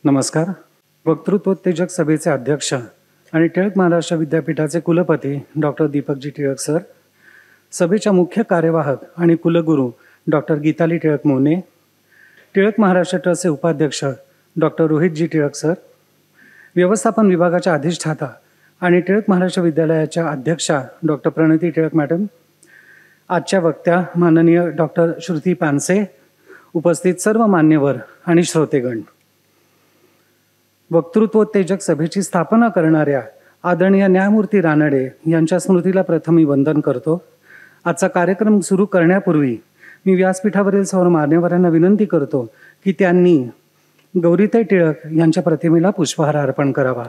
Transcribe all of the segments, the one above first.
नमस्कार. वक्तृत्वोत्तेजक सभेचे अध्यक्ष आणि टिळक महाराष्ट्र विद्यापीठाचे कुलपती डॉक्टर दीपकजी टिळक सर, सभेच्या मुख्य कार्यवाहक आणि कुलगुरू डॉक्टर गीताली टिळक मोने, टिळक महाराष्ट्र ट्रस्टचे उपाध्यक्ष डॉक्टर रोहितजी टिळक सर, व्यवस्थापन विभागाच्या अधिष्ठाता आणि टिळक महाराष्ट्र विद्यालयाच्या अध्यक्षा डॉक्टर प्रणती टिळक मॅडम, आजच्या वक्त्या माननीय डॉक्टर श्रुती पानसे, उपस्थित सर्व मान्यवर आणि श्रोतेगण. वक्तृत्वोत्तेजक सभेची स्थापना करणाऱ्या आदरणीय न्यायमूर्ती रानडे यांच्या स्मृतीला प्रथम मी वंदन करतो. आजचा कार्यक्रम सुरू करण्यापूर्वी मी व्यासपीठावरील सर्व मान्यवरांना विनंती करतो की त्यांनी गौरीताई टिळक यांच्या प्रतिमेला पुष्पहार अर्पण करावा.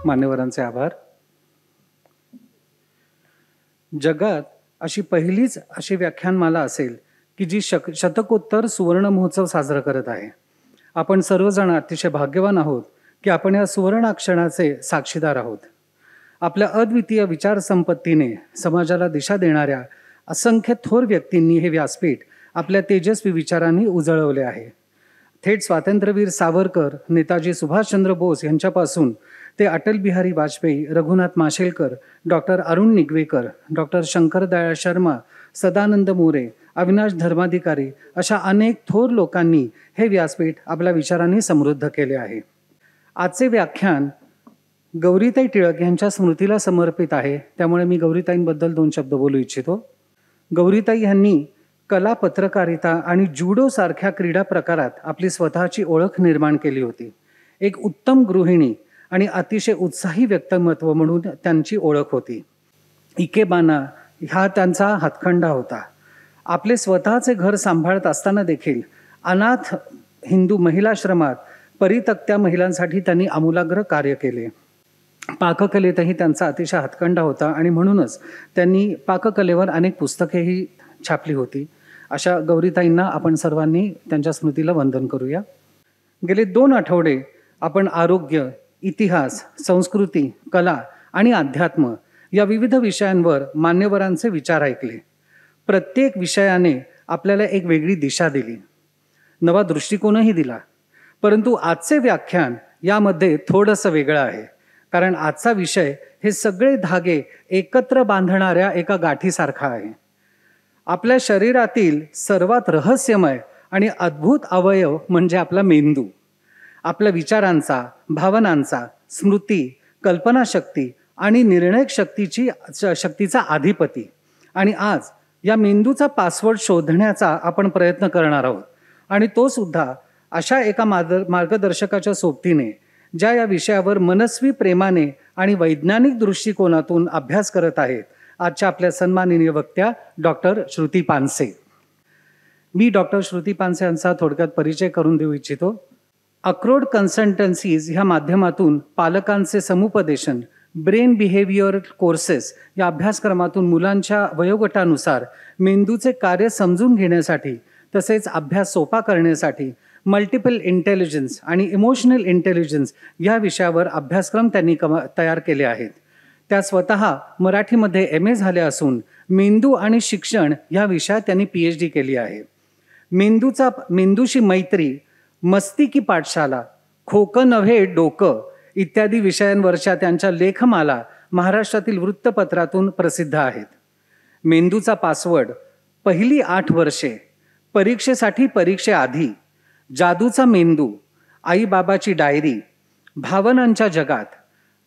मान्यवरांचे आभार. जगात अशी पहिलीच अशी व्याख्यानमाला असेल की जी शतकोत्तर सुवर्ण महोत्सव साजरा करत आहे. आपण सर्वजण अतिशय भाग्यवान आहोत की आपण या सुवर्णाक्षराचे साक्षीदार आहोत. आपल्या अद्वितीय विचारसंपत्तीने समाजाला दिशा देणाऱ्या असंख्य थोर व्यक्तींनी हे व्यासपीठ आपल्या तेजस्वी विचारांनी उजळवले आहे. थेट स्वातंत्र्यवीर सावरकर, नेताजी सुभाषचंद्र बोस यांच्यापासून ते अटल बिहारी वाजपेयी, रघुनाथ माशेलकर, डॉक्टर अरुण निगवेकर, डॉक्टर शंकरदयाळ शर्मा, सदानंद मोरे, अविनाश धर्माधिकारी अशा अनेक थोर लोकांनी हे व्यासपीठ आपल्या विचारांनी समृद्ध केले आहे. आजचे व्याख्यान गौरीताई टिळक यांच्या स्मृतीला समर्पित आहे, त्यामुळे मी गौरीताईंबद्दल 2 शब्द बोलू इच्छितो. गौरीताई यांनी कला, पत्रकारिता आणि जुडो सारख्या क्रीडा प्रकारात आपली स्वतःची ओळख निर्माण केली होती. एक उत्तम गृहिणी आणि अतिशय उत्साही व्यक्तिमत्व म्हणून त्यांची ओळख होती. इकेबाना हा त्यांचा हातखंडा होता. आपले स्वतःचे घर सांभाळत असताना देखील अनाथ हिंदू महिलाश्रमात परित्यक्त्या महिलांसाठी त्यांनी आमूलाग्र कार्य केले. पाककलेतही त्यांचा अतिशय हातखंडा होता आणि म्हणूनच त्यांनी पाककलेवर अनेक पुस्तकेही छापली होती. अशा गौरीताईंना आपण सर्वांनी त्यांच्या स्मृतीला वंदन करूया. गेले 2 आठवडे आपण आरोग्य, इतिहास, संस्कृती, कला आणि अध्यात्म या विविध विषयांवर मान्यवरांचे विचार ऐकले. प्रत्येक विषयाने आपल्याला एक वेगळी दिशा दिली, नवा दृष्टिकोनही दिला. परंतु आजचे व्याख्यान यामध्ये थोडंसं वेगळं आहे, कारण आजचा विषय हे सगळे धागे एकत्र बांधणाऱ्या एका गाठीसारखा आहे. आपल्या शरीरातील सर्वात रहस्यमय आणि अद्भुत अवयव म्हणजे आपला मेंदू. आपल्या विचारांचा, भावनांचा, स्मृती, कल्पनाशक्ती आणि निर्णय शक्तीचा अधिपती. आणि आज या मेंदूचा पासवर्ड शोधण्याचा आपण प्रयत्न करणार आहोत, आणि तो सुद्धा अशा एका मार्गदर्शकाच्या सोबतीने ज्या या विषयावर मनस्वी प्रेमाने आणि वैज्ञानिक दृष्टिकोनातून अभ्यास करत आहेत, आजच्या आपल्या सन्माननीय वक्त्या डॉक्टर श्रुती पानसे. मी डॉक्टर श्रुती पानसे यांचा थोडक्यात परिचय करून देऊ इच्छितो. अक्रोड कन्सल्टन्सीज ह्या माध्यमातून पालकांचे समुपदेशन, ब्रेन बिहेवियर कोर्सेस या अभ्यासक्रमातून मुलांच्या वयोगटानुसार मेंदूचे कार्य समजून घेण्यासाठी तसेच अभ्यास सोपा करण्यासाठी मल्टिपल इंटेलिजन्स आणि इमोशनल इंटेलिजन्स या विषयावर अभ्यासक्रम त्यांनी तयार केले आहेत. त्या स्वतः मराठीमध्ये MA झाल्या असून मेंदू आणि शिक्षण या विषयात त्यांनी PhD केली आहे. मेंदूशी मैत्री, मस्ती की पाठशाला, खोकं नव्हे डोकं इत्यादी विषयांवरच्या त्यांच्या लेखमाला महाराष्ट्रातील वृत्तपत्रातून प्रसिद्ध आहेत. मेंदूचा पासवर्ड, पहिली 8 वर्षे, परीक्षेसाठी परीक्षेआधी, जादूचा मेंदू, आईबाबाची डायरी, भावनांच्या जगात,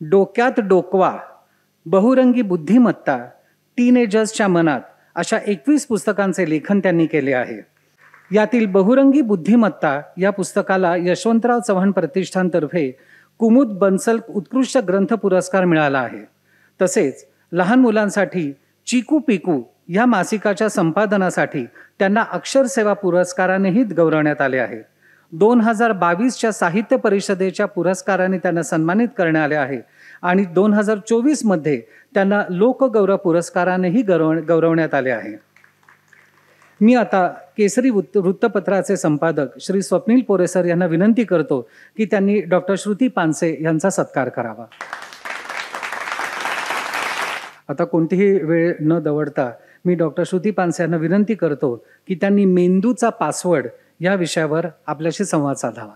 डोक्यात डोकवा, बहुरंगी बुद्धिमत्ता, टीनेजर्सच्या मनात अशा 21 पुस्तकांचे लेखन त्यांनी केले आहे. यातील बहुरंगी बुद्धिमत्ता या पुस्तकाला यशवंतराव चव्हाण प्रतिष्ठानतर्फे कुमुद बन्सल उत्कृष्ट ग्रंथ पुरस्कार मिळाला आहे. तसेच लहान मुलांसाठी चिकू पिकू या मासिकाच्या संपादनासाठी त्यांना अक्षरसेवा पुरस्कारानेही गौरवण्यात आले आहे. 2022च्या साहित्य परिषदेच्या पुरस्काराने त्यांना सन्मानित करण्यात आले आहे आणि 2024मध्ये त्यांना लोकगौरव पुरस्कारानेही गौरवण्यात आले आहे. मी आता केसरी वृत्तपत्राचे संपादक श्री स्वप्नील पोरे सर यांना विनंती करतो की त्यांनी डॉक्टर श्रुती पानसे यांचा सत्कार करावा. आता कोणतीही वेळ न दवडता मी डॉक्टर श्रुती पानसे यांना विनंती करतो की त्यांनी मेंदूचा पासवर्ड या विषयावर आपल्याशी संवाद साधावा.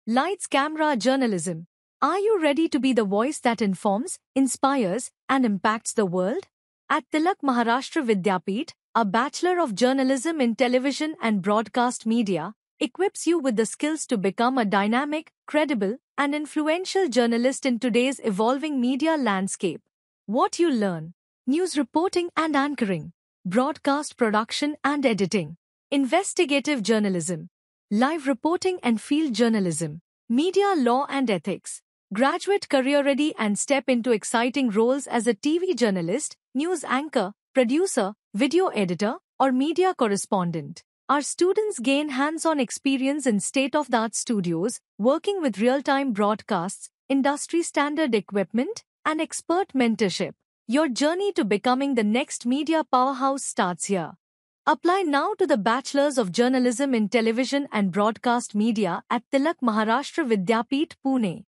Lights, camera, journalism. Are you ready to be the voice that informs, inspires, and impacts the world? At Tilak Maharashtra Vidyapeeth, a Bachelor of Journalism in Television and Broadcast Media equips you with the skills to become a dynamic, credible, and influential journalist in today's evolving media landscape. What you learn: news reporting and anchoring, broadcast production and editing, investigative journalism, live reporting and field journalism, media law and ethics. Graduate career ready and step into exciting roles as a TV journalist, news anchor, producer, video editor, or media correspondent. Our students gain hands-on experience in state-of-the-art studios, working with real-time broadcasts, industry standard equipment, and expert mentorship. Your journey to becoming the next media powerhouse starts here. Apply now to the Bachelors of Journalism in Television and Broadcast Media at Tilak Maharashtra Vidyapeeth, Pune.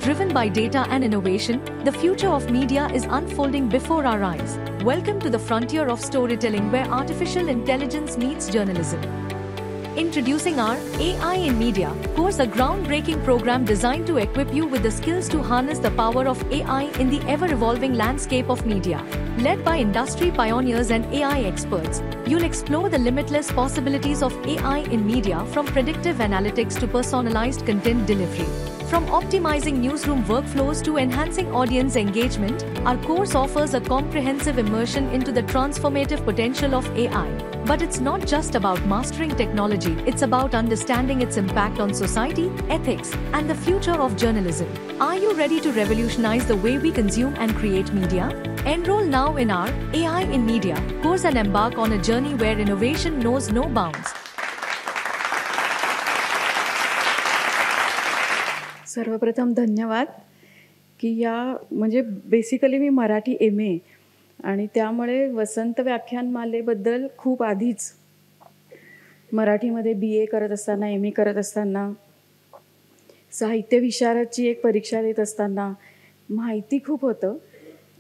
Driven by data and innovation, the future of media is unfolding before our eyes. Welcome to the frontier of storytelling where artificial intelligence meets journalism. Introducing our AI in Media course, a groundbreaking program designed to equip you with the skills to harness the power of AI in the ever-evolving landscape of media. Led by industry pioneers and AI experts, you'll explore the limitless possibilities of AI in media, from predictive analytics to personalized content delivery. From optimizing newsroom workflows to enhancing audience engagement, our course offers a comprehensive immersion into the transformative potential of AI. But it's not just about mastering technology, it's about understanding its impact on society, ethics, and the future of journalism. Are you ready to revolutionize the way we consume and create media? Enroll now in our AI in Media course and embark on a journey where innovation knows no bounds. सर्वप्रथम धन्यवाद की या म्हणजे basically मी Marathi MA आणि त्यामुळे वसंत व्याख्यानमालेबद्दल खूप आधीच मराठीमध्ये BA करत असताना, MA करत असताना, साहित्य विशारदची एक परीक्षा देत असताना माहिती खूप होतं.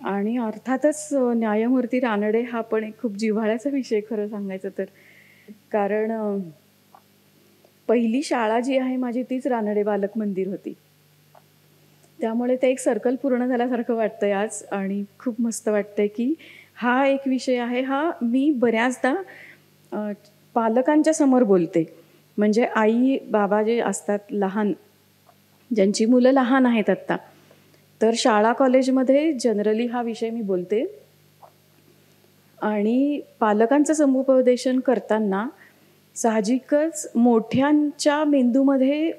आणि अर्थातच न्यायमूर्ती रानडे हा पण एक खूप जिव्हाळ्याचा विषय खरं सांगायचं तर. कारण पहिली शाळा जी आहे माझी तीच रानडे बालक मंदिर होती. त्यामुळे ते एक सर्कल पूर्ण झाल्यासारखं वाटतंय आज. आणि खूप मस्त वाटतंय की हा एक विषय आहे, हा मी बऱ्याचदा पालकांच्या समोर बोलते. म्हणजे आई बाबा जे असतात लहान, ज्यांची मुलं लहान आहेत आत्ता, तर शाळा कॉलेजमध्ये जनरली हा विषय मी बोलते. आणि पालकांचं समुपदेशन करताना साहजिकच मोठ्यांच्या मेंदूमध्ये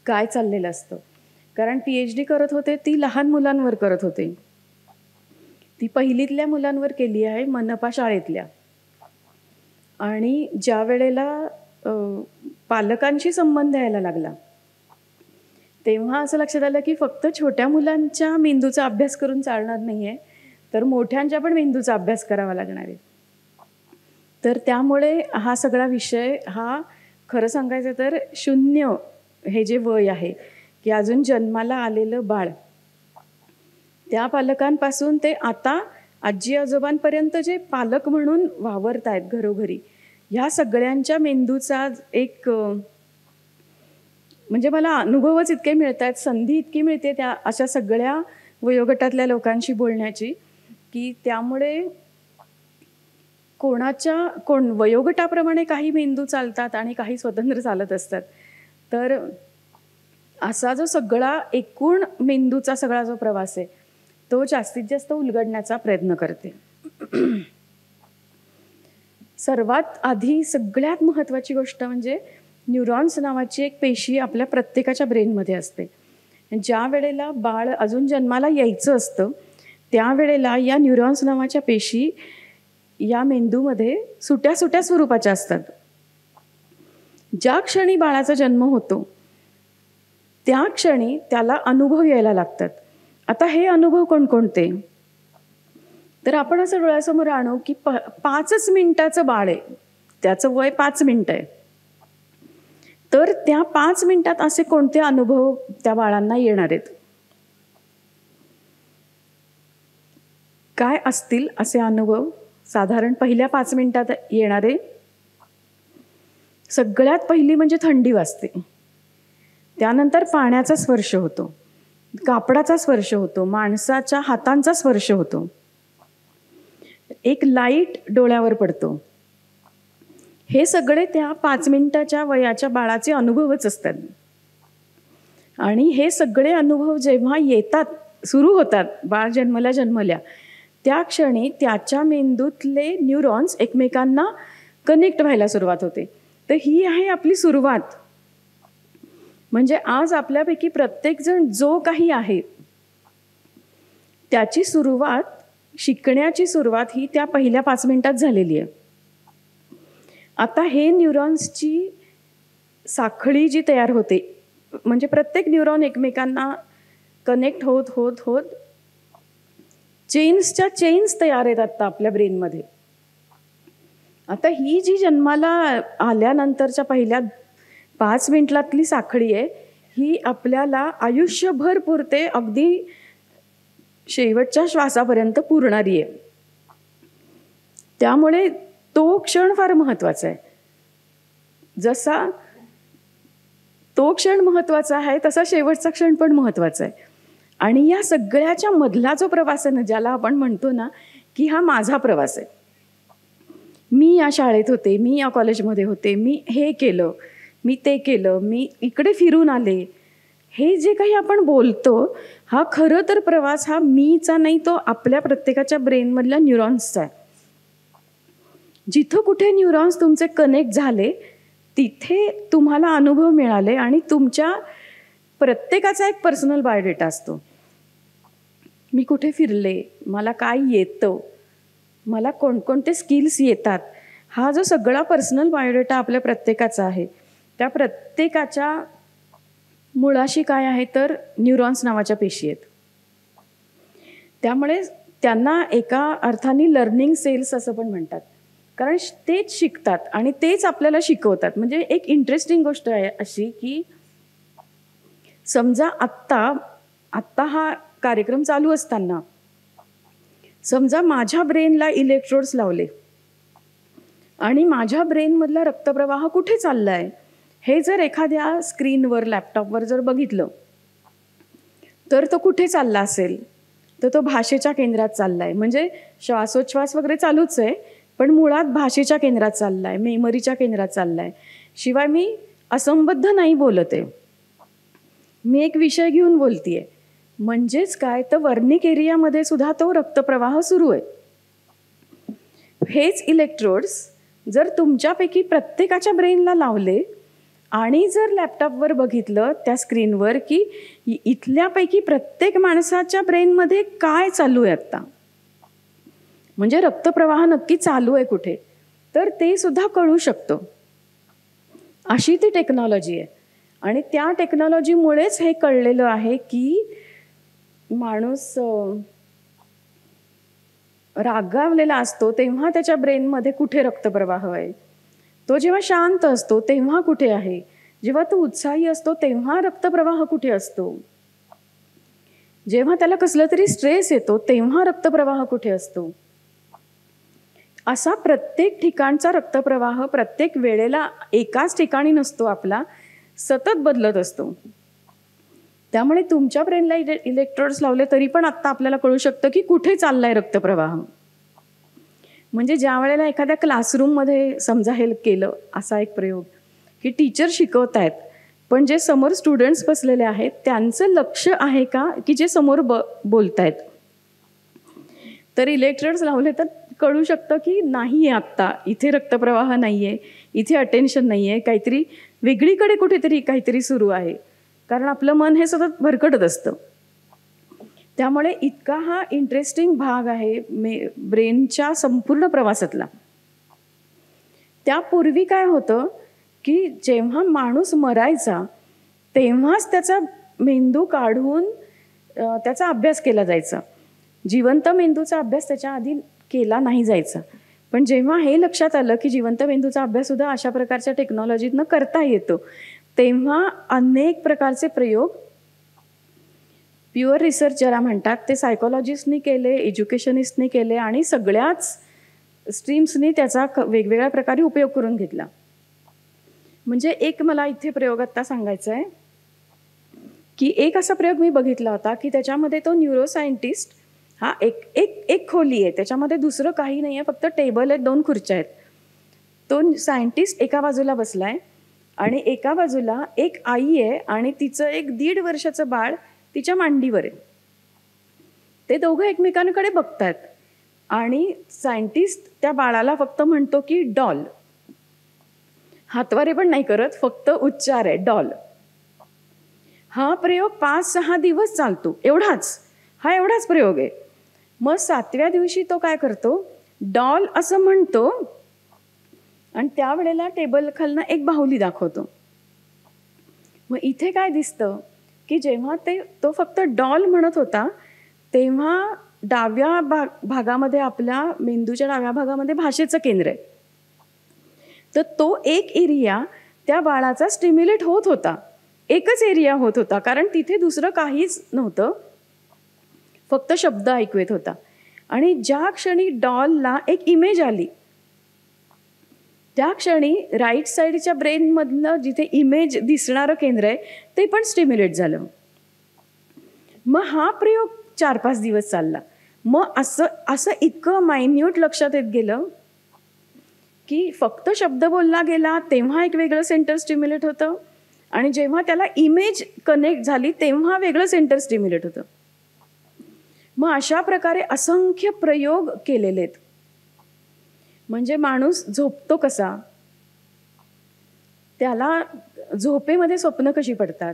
काय चाललेलं असतं. कारण PhD करत होते ती लहान मुलांवर करत होते. ती पहिलीतल्या मुलांवर केली आहे, मनपा शाळेतल्या. आणि ज्या वेळेला पालकांशी संबंध यायला लागला तेव्हा असं लक्षात आलं की फक्त छोट्या मुलांच्या मेंदूचा अभ्यास करून चालणार नाही आहे, तर मोठ्यांच्या पण मेंदूचा अभ्यास करावा लागणार आहे. तर त्यामुळे हा सगळा विषय हा खरं सांगायचं तर 0 हे जे वय आहे की अजून जन्माला आलेलं बाळ, त्या पालकांपासून ते आता आजी आजोबांपर्यंत जे पालक म्हणून वावरत आहेत घरोघरी, ह्या सगळ्यांच्या मेंदूचा एक म्हणजे मला अनुभवच इतके मिळत आहेत, संधी इतकी मिळते त्या अशा सगळ्या वयोगटातल्या लोकांशी बोलण्याची, की त्यामुळे कोण वयोगटाप्रमाणे काही मेंदू चालतात आणि काही स्वतंत्र चालत असतात. तर असा जो सगळा एकूण मेंदूचा सगळा जो प्रवास आहे तो जास्तीत जास्त उलगडण्याचा प्रयत्न करते. सर्वात आधी सगळ्यात महत्त्वाची गोष्ट म्हणजे न्यूरॉन्स नावाची एक पेशी आपल्या प्रत्येकाच्या ब्रेनमध्ये असते. ज्या वेळेला बाळ अजून जन्माला यायचं असतं त्यावेळेला या न्यूरॉन्स नावाच्या पेशी या मेंदूमध्ये सुट्या सुट्या स्वरूपाच्या असतात. ज्या क्षणी बाळाचा जन्म होतो त्या क्षणी त्याला अनुभव यायला लागतात. आता हे अनुभव कोणकोणते? तर आपण असं डोळ्यासमोर आणू की 5 मिनिटाचं बाळ आहे, त्याचं वय 5 मिनिटं आहे. तर त्या 5 मिनिटात असे कोणते अनुभव त्या बाळांना येणार आहेत? काय असतील असे अनुभव साधारण पहिल्या 5 मिनिटात येणारे? सगळ्यात पहिली म्हणजे थंडी वाजते, त्यानंतर पाण्याचा स्पर्श होतो, कापडाचा स्पर्श होतो, माणसाच्या हातांचा स्पर्श होतो, एक लाईट डोळ्यावर पडतो. हे सगळे त्या 5 मिनिटाच्या वयाच्या बाळाचे अनुभवच असतात. आणि हे सगळे अनुभव जेव्हा येतात, सुरू होतात, बाळ जन्मल्या त्या क्षणी त्याच्या मेंदूतले न्यूरॉन्स एकमेकांना कनेक्ट व्हायला सुरुवात होते. तर ही आहे आपली सुरुवात. म्हणजे आज आपल्यापैकी प्रत्येकजण जो काही आहे त्याची सुरुवात, शिकण्याची सुरुवात ही त्या पहिल्या 5 मिनिटात झालेली आहे. आता हे न्यूरॉन्सची साखळी जी तयार होते, म्हणजे प्रत्येक न्यूरॉन एकमेकांना कनेक्ट होत होत होत चेन्सच्या चेन्स तयार आहेत आता आपल्या ब्रेनमध्ये. आता ही जी जन्माला आल्यानंतरच्या पहिल्या 5 मिनिटातली साखळी आहे ही आपल्याला आयुष्यभर पुरते, अगदी शेवटच्या श्वासापर्यंत पुरणारी आहे. त्यामुळे तो क्षण फार महत्त्वाचा आहे. जसा तो क्षण महत्त्वाचा आहे तसा शेवटचा क्षण पण महत्त्वाचा आहे. आणि या सगळ्याच्या मधला जो प्रवास आहे ना, ज्याला आपण म्हणतो ना की हा माझा प्रवास आहे, मी या शाळेत होते, मी या कॉलेजमध्ये होते, मी हे केलं, मी ते केलं, मी इकडे फिरून आले, हे जे काही आपण बोलतो हा खरं तर प्रवास हा मीचा नाही, तो आपल्या प्रत्येकाच्या ब्रेनमधल्या न्यूरॉन्सचा आहे. जिथं कुठे न्यूरॉन्स तुमचे कनेक्ट झाले तिथे तुम्हाला अनुभव मिळाले आणि तुमच्या प्रत्येकाचा एक पर्सनल बायोडेटा असतो. मी कुठे फिरले, मला काय येतं, मला कोणकोणते स्किल्स येतात, हा जो सगळा पर्सनल बायोडेटा आपल्या प्रत्येकाचा आहे. त्या प्रत्येकाच्या मुळाशी काय आहे तर न्यूरॉन्स नावाच्या पेशी आहेत. त्यामुळे त्यांना एका अर्थाने लर्निंग सेल्स असं पण म्हणतात, कारण तेच शिकतात आणि तेच आपल्याला शिकवतात. म्हणजे एक इंटरेस्टिंग गोष्ट आहे अशी की समजा आत्ता हा कार्यक्रम चालू असताना समजा माझ्या ब्रेनला इलेक्ट्रोड्स लावले आणि माझ्या ब्रेनमधला रक्तप्रवाह कुठे चालला आहे हे जर एखाद्या स्क्रीनवर, लॅपटॉपवर जर बघितलं तर तो कुठे चालला असेल तर तो भाषेच्या केंद्रात चालला आहे. म्हणजे श्वासोच्छ्वास वगैरे चालूच आहे पण मुळात भाषेच्या केंद्रात चालला आहे, मेमरीच्या केंद्रात चालला आहे. शिवाय मी असंबद्ध नाही बोलत आहे, मी एक विषय घेऊन बोलतीये. म्हणजेच काय तर वर्निक एरियामध्ये सुद्धा तो रक्तप्रवाह सुरू आहे. हेच इलेक्ट्रोड्स जर तुमच्यापैकी प्रत्येकाच्या ब्रेनला लावले आणि जर लॅपटॉपवर बघितलं त्या स्क्रीनवर की इथल्यापैकी प्रत्येक माणसाच्या ब्रेनमध्ये काय चालू आहे आत्ता, म्हणजे रक्तप्रवाह नक्की चालू आहे कुठे, तर ते सुद्धा कळू शकतं. अशी ती टेक्नॉलॉजी आहे. आणि त्या टेक्नॉलॉजीमुळेच हे कळलेलं आहे की माणूस रागावलेला असतो तेव्हा त्याच्या ब्रेनमध्ये कुठे रक्तप्रवाह आहे, तो जेव्हा शांत असतो तेव्हा कुठे आहे, जेव्हा तो उत्साही असतो तेव्हा रक्तप्रवाह कुठे असतो, जेव्हा त्याला कसलं तरी स्ट्रेस येतो तेव्हा रक्तप्रवाह कुठे असतो. असा प्रत्येक ठिकाणचा रक्तप्रवाह प्रत्येक वेळेला एकाच ठिकाणी नसतो, आपला सतत बदलत असतो. त्यामुळे तुमच्या ब्रेनला इलेक्ट्रोड्स लावले तरी पण आत्ता आपल्याला कळू शकतं की कुठे चाललाय रक्तप्रवाह. म्हणजे ज्या वेळेला एखाद्या क्लासरूममध्ये समजा हे केलं असा एक प्रयोग की टीचर शिकवत आहेत पण जे समोर स्टुडंट्स बसलेले आहेत त्यांचं लक्ष आहे का की जे समोर बोलतायत, तर इलेक्ट्रोड्स लावले तर कळू शकतं की नाही आहे आत्ता, इथे रक्तप्रवाह नाही आहे, इथे अटेन्शन नाही आहे, काहीतरी वेगळीकडे कुठेतरी काहीतरी सुरू आहे. कारण आपलं मन हे सतत भरकटत असतं. त्यामुळे इतका हा इंटरेस्टिंग भाग आहे ब्रेनच्या संपूर्ण प्रवासातला. त्यापूर्वी काय होतं की जेव्हा माणूस मरायचा तेव्हाच त्याचा मेंदू काढून त्याचा अभ्यास केला जायचा. जिवंत मेंदूचा अभ्यास त्याच्या आधी केला नाही जायचा. पण जेव्हा हे लक्षात आलं की जिवंत मेंदूचा अभ्याससुद्धा अशा प्रकारच्या टेक्नॉलॉजीतनं करता येतो, तेव्हा अनेक प्रकारचे प्रयोग प्युअर रिसर्च ज्याला म्हणतात ते सायकोलॉजिस्टनी केले, एज्युकेशनिस्टनी केले आणि सगळ्याच स्ट्रीम्सनी त्याचा वेगवेगळ्या प्रकारे उपयोग करून घेतला. म्हणजे एक मला इथे प्रयोग आत्ता सांगायचा आहे की एक असा प्रयोग मी बघितला होता की त्याच्यामध्ये तो न्यूरोसायंटिस्ट हा एक खोली आहे, त्याच्यामध्ये दुसरं काही नाही आहे, फक्त टेबल आहेत, 2 खुर्च्या आहेत. तो सायंटिस्ट एका बाजूला बसलाय आणि एका बाजूला एक आई आहे आणि तिचं एक 1.5 वर्षाचं बाळ तिच्या मांडीवर आहे. ते दोघं एकमेकांकडे बघतायत आणि सायंटिस्ट त्या बाळाला फक्त म्हणतो की डॉल. हातवारे पण नाही करत, फक्त उच्चार आहे डॉल. हा प्रयोग 5-6 दिवस चालतो, एवढाच प्रयोग आहे. मग 7व्या दिवशी तो काय करतो, डॉल असं म्हणतो आणि त्यावेळेला टेबल खालनं एक बाहुली दाखवतो. मग इथे काय दिसतं की जेव्हा तो फक्त डॉल म्हणत होता तेव्हा डाव्या भागामध्ये, आपल्या मेंदूच्या डाव्या भागामध्ये भाषेचं केंद्र आहे. तर तो एक एरिया त्या बाळाचा स्टिम्युलेट होत होता, एकच एरिया होत होता, कारण तिथे दुसरं काहीच नव्हतं, फक्त शब्द ऐकू येत होता. आणि ज्या क्षणी डॉलला एक इमेज आली त्या क्षणी राईट साईडच्या ब्रेनमधलं जिथे इमेज दिसणारं केंद्र आहे ते पण स्टिम्युलेट झालं. मग हा प्रयोग 4-5 दिवस चालला. मग असं इतकं मायन्यूट लक्षात येत गेलं की फक्त शब्द बोलला गेला तेव्हा एक वेगळं सेंटर स्टिम्युलेट होतं आणि जेव्हा त्याला इमेज कनेक्ट झाली तेव्हा वेगळं सेंटर स्टिम्युलेट होतं. मग अशा प्रकारे असंख्य प्रयोग केलेले आहेत. म्हणजे माणूस झोपतो कसा, त्याला झोपेमध्ये स्वप्न कशी पडतात,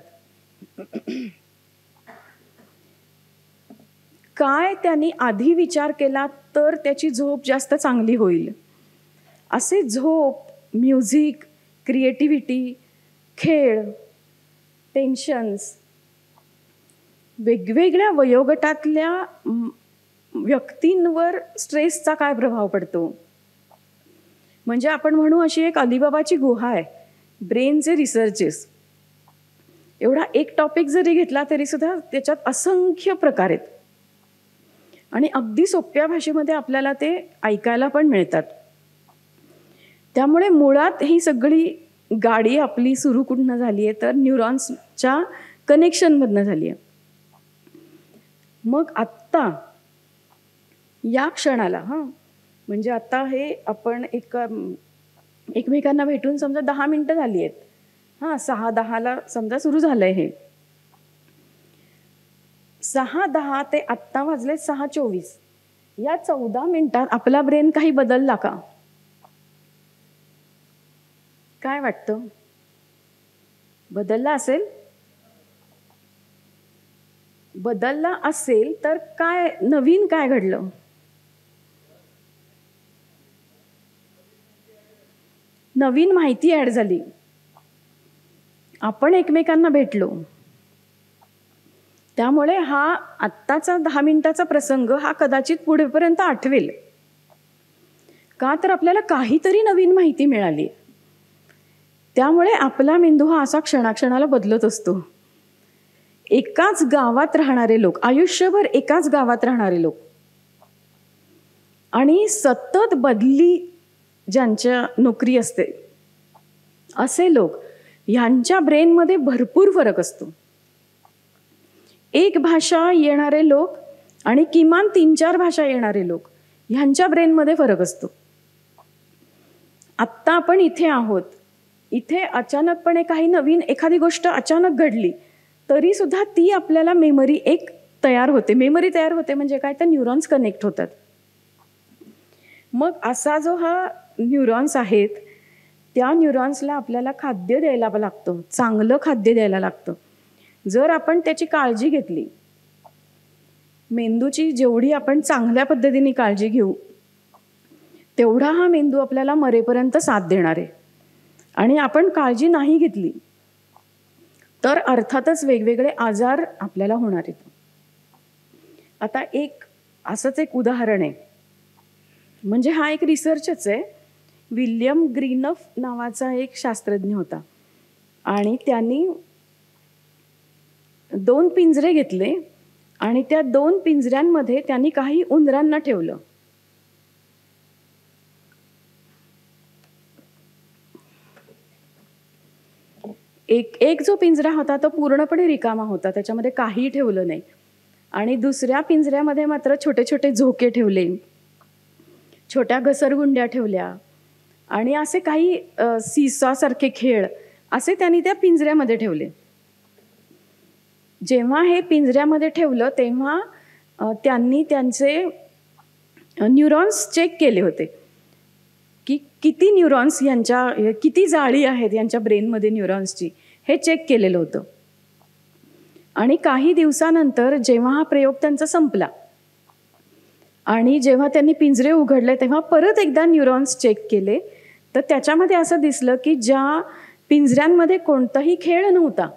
काय त्यांनी आधी विचार केला तर त्याची झोप जास्त चांगली होईल, असे झोप, म्युझिक, क्रिएटिव्हिटी, खेळ, टेन्शन्स, वेगवेगळ्या वयोगटातल्या व्यक्तींवर स्ट्रेसचा काय प्रभाव पडतो. म्हणजे आपण म्हणू अशी एक अलिबाबाची गुहा आहे ब्रेनचे रिसर्चेस. एवढा एक टॉपिक जरी घेतला तरी सुद्धा त्याच्यात असंख्य प्रकार आहेत आणि अगदी सोप्या भाषेमध्ये आपल्याला ते ऐकायला पण मिळतात. त्यामुळे मुळात ही सगळी गाडी आपली सुरू कुठनं झाली आहे तर न्यूरॉन्सच्या कनेक्शनमधनं झाली आहे. मग आत्ता या क्षणाला म्हणजे आता हे आपण एकमेकांना भेटून समजा 10 मिनिटं झाली आहेत, 6:10 समजा सुरू झालंय हे, 6:10 ते आत्ता वाजले 6:24. या 14 मिनिटात आपला ब्रेन काही बदलला का, काय वाटतं? बदलला असेल? बदलला असेल तर काय नवीन काय घडलं? नवीन माहिती ऍड झाली, आपण एकमेकांना भेटलो. त्यामुळे हा आत्ताचा 10 मिनिटाचा प्रसंग हा कदाचित पुढेपर्यंत आठवेल का, तर आपल्याला काहीतरी नवीन माहिती मिळाली. त्यामुळे आपला मेंदू हा असा क्षणाक्षणाला बदलत असतो. एकाच गावात राहणारे लोक, आयुष्यभर एकाच गावात राहणारे लोक आणि सतत बदली ज्यांच्या नोकरी असते असे लोक, ह्यांच्या ब्रेनमध्ये भरपूर फरक असतो. एक भाषा येणारे लोक आणि किमान 3-4 भाषा येणारे लोक, ह्यांच्या ब्रेनमध्ये फरक असतो. आत्ता आपण इथे आहोत, इथे अचानकपणे काही नवीन एखादी गोष्ट अचानक घडली तरी सुद्धा ती आपल्याला मेमरी एक तयार होते. मेमरी तयार होते म्हणजे काय, तर न्यूरॉन्स कनेक्ट होतात. मग असा जो हा न्यूरॉन्स आहेत, त्या न्यूरॉन्सला आपल्याला खाद्य द्यायला लागतं, चांगलं खाद्य द्यायला लागतं. जर आपण त्याची काळजी घेतली, मेंदूची जेवढी आपण चांगल्या पद्धतीने काळजी घेऊ, तेवढा हा मेंदू आपल्याला मरेपर्यंत साथ देणार आहे. आणि आपण काळजी नाही घेतली तर अर्थातच वेगवेगळे आजार आपल्याला होणार आहेत. आता असंच एक उदाहरण आहे, म्हणजे हा एक रिसर्चच आहे. विल्यम ग्रीनफ नावाचा एक शास्त्रज्ञ होता आणि त्यांनी 2 पिंजरे घेतले आणि त्या 2 पिंजऱ्यांमध्ये त्यांनी काही उंदरांना ठेवलं. एक जो पिंजरा होता तो पूर्णपणे रिकामा होता, त्याच्यामध्ये काही ठेवलं नाही. आणि दुसऱ्या पिंजऱ्यामध्ये मात्र छोटे छोटे झोके ठेवले, छोट्या घसरगुंड्या ठेवल्या आणि असे काही सीसॉसारखे खेळ असे त्यांनी त्या पिंजऱ्यामध्ये ठेवले. जेव्हा हे पिंजऱ्यामध्ये ठेवलं तेव्हा त्यांनी त्यांचे न्यूरॉन्स चेक केले होते की किती न्यूरॉन्स किती जाळी आहेत यांच्या ब्रेनमध्ये न्यूरॉन्सची, हे चेक केलेलं होतं. आणि काही दिवसानंतर जेव्हा हा प्रयोग त्यांचा संपला आणि जेव्हा त्यांनी पिंजरे उघडले तेव्हा परत एकदा न्यूरॉन्स चेक केले, तर त्याच्यामध्ये असं दिसलं की ज्या पिंजऱ्यांमध्ये कोणताही खेळ नव्हता,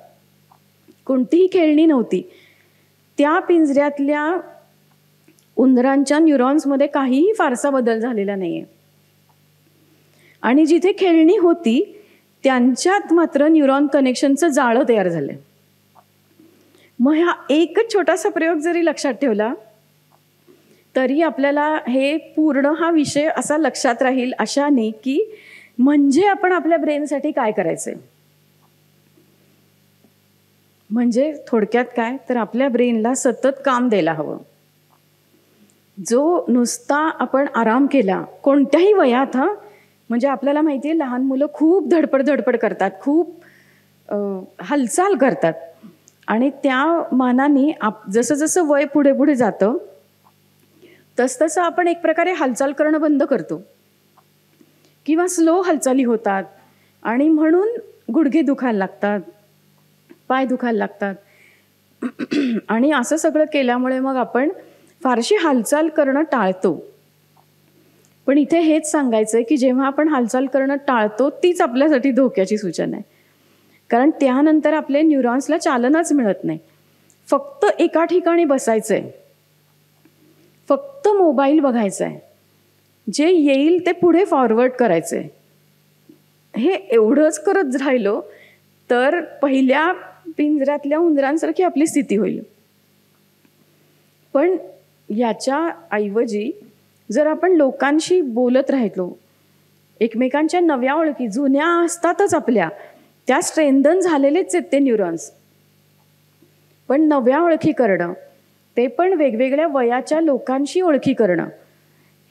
कोणतीही खेळणी नव्हती, त्या पिंजऱ्यातल्या उंदरांच्या न्यूरॉन्समध्ये काहीही फारसा बदल झालेला नाही आहे. आणि जिथे खेळणी होती त्यांच्यात मात्र न्यूरॉन कनेक्शनचं जाळं तयार झालं. मग हा एकच छोटासा प्रयोग जरी लक्षात ठेवला तरी आपल्याला हे पूर्ण हा विषय असा लक्षात राहील अशाने की म्हणजे आपण आपल्या ब्रेनसाठी काय करायचंय. म्हणजे थोडक्यात काय तर आपल्या ब्रेनला सतत काम द्यायला हवं. जो नुसता आपण आराम केला कोणत्याही वयात, म्हणजे आपल्याला माहिती आहे लहान मुलं खूप धडपड करतात, खूप हालचाल करतात आणि त्या मानाने जसं जसं वय पुढे पुढे जातं तसतसं आपण एक प्रकारे हालचाल करणं बंद करतो किंवा स्लो हालचाली होतात आणि म्हणून गुडघे दुखायला लागतात, पाय दुखायला लागतात आणि असं सगळं केल्यामुळे मग आपण फारशी हालचाल करणं टाळतो. पण इथे हेच सांगायचं आहे की जेव्हा आपण हालचाल करणं टाळतो तीच आपल्यासाठी धोक्याची सूचना आहे, कारण त्यानंतर आपले न्यूरॉन्सला चालनाच मिळत नाही. फक्त एका ठिकाणी बसायचं आहे, फक्त मोबाईल बघायचा आहे, जे येईल ते पुढे फॉरवर्ड करायचं आहे. हे एवढंच करत राहिलो तर पहिल्या पिंजऱ्यातल्या उंदरांसारखी आपली स्थिती होईल. पण याच्या ऐवजी जर आपण लोकांशी बोलत राहिलो, एकमेकांच्या नव्या ओळखी, जुन्या असतातच आपल्या, त्या स्ट्रेंथन झालेलेच आहेत ते न्यूरॉन्स, पण नव्या ओळखी करणं, ते पण वेगवेगळ्या वयाच्या लोकांशी ओळखी करणं,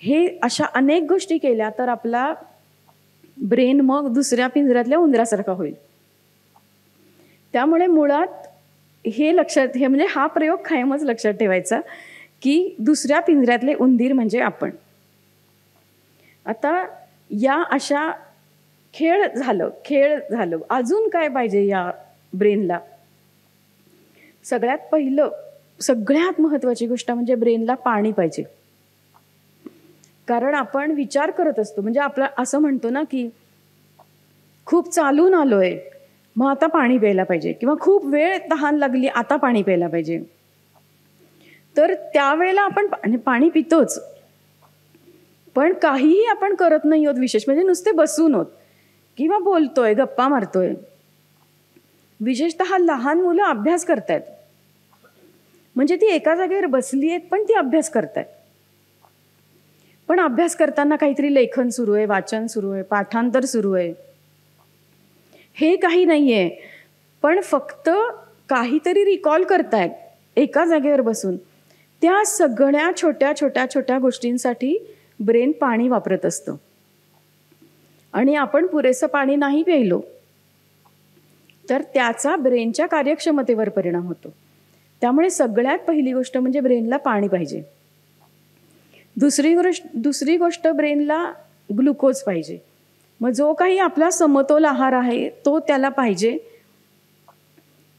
हे अशा अनेक गोष्टी केल्या तर आपला ब्रेन मग दुसऱ्या पिंजऱ्यातल्या उंदरासारखा होईल. त्यामुळे मुळात हे म्हणजे हा प्रयोग कायमच लक्षात ठेवायचा की दुसऱ्या पिंजऱ्यातले उंदीर म्हणजे आपण. आता या अशा खेळ झालं, अजून काय पाहिजे या ब्रेनला. सगळ्यात महत्त्वाची गोष्ट म्हणजे ब्रेनला पाणी पाहिजे. कारण आपण विचार करत असतो, म्हणजे आपलं असं म्हणतो ना की खूप चालून आलोय मग आता पाणी प्यायला पाहिजे, किंवा खूप वेळ तहान लागली आता पाणी प्यायला पाहिजे. तर त्यावेळेला आपण पाणी पितोच, पण काहीही आपण करत नाही आहोत विशेष, म्हणजे नुसते बसून आहोत किंवा बोलतोय, गप्पा मारतोय. विशेषतः लहान मुलं अभ्यास करतायत, म्हणजे ती एका जागेवर बसली आहेत पण ती अभ्यास करतायत. पण अभ्यास करताना काहीतरी लेखन सुरू आहे, वाचन सुरू आहे, पाठांतर सुरू आहे, हे काही नाहीये, पण फक्त काहीतरी रिकॉल करतायत एका जागेवर बसून. त्या सगळ्या छोट्या गोष्टींसाठी ब्रेन पाणी वापरत असतं आणि आपण पुरेसं पाणी नाही प्यायलो तर त्याचा ब्रेनच्या कार्यक्षमतेवर परिणाम होतो. त्यामुळे सगळ्यात पहिली गोष्ट म्हणजे ब्रेनला पाणी पाहिजे. दुसरी गोष्ट ब्रेनला ग्लुकोज पाहिजे. मग जो काही आपला समतोल आहार आहे तो त्याला पाहिजे.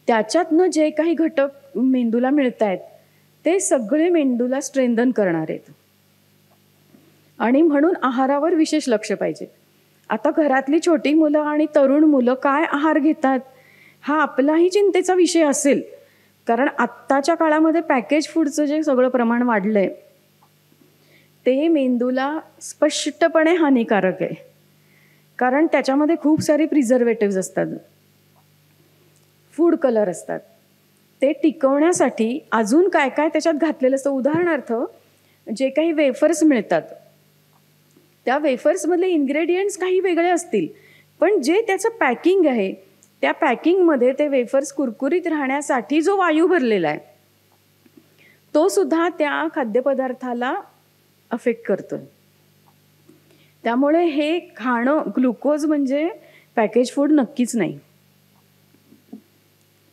त्याच्यातनं जे काही घटक मेंदूला मिळत आहेत ते सगळे मेंदूला स्ट्रेंथन करणार आहेत आणि म्हणून आहारावर विशेष लक्ष पाहिजे. आता घरातली छोटी मुलं आणि तरुण मुलं काय आहार घेतात हा आपलाही चिंतेचा विषय असेल, कारण आत्ताच्या काळामध्ये पॅकेज फूडचं जे सगळं प्रमाण वाढलंय ते मेंदूला स्पष्टपणे हानिकारक आहे. कारण त्याच्यामध्ये खूप सारे प्रिझर्वेटिव्ज असतात, फूड कलर असतात. ते टिकवण्यासाठी अजून काय काय त्याच्यात घातलेलं असतं. उदाहरणार्थ जे काही वेफर्स मिळतात त्या वेफर्समधले इन्ग्रेडियंट्स काही वेगळे असतील, पण जे त्याचं पॅकिंग आहे त्या पॅकिंगमध्ये ते वेफर्स कुरकुरीत राहण्यासाठी जो वायू भरलेला आहे तो सुद्धा त्या खाद्यपदार्थाला अफेक्ट करतो. त्यामुळे हे खाणं ग्लुकोज म्हणजे पॅकेज फूड नक्कीच नाही.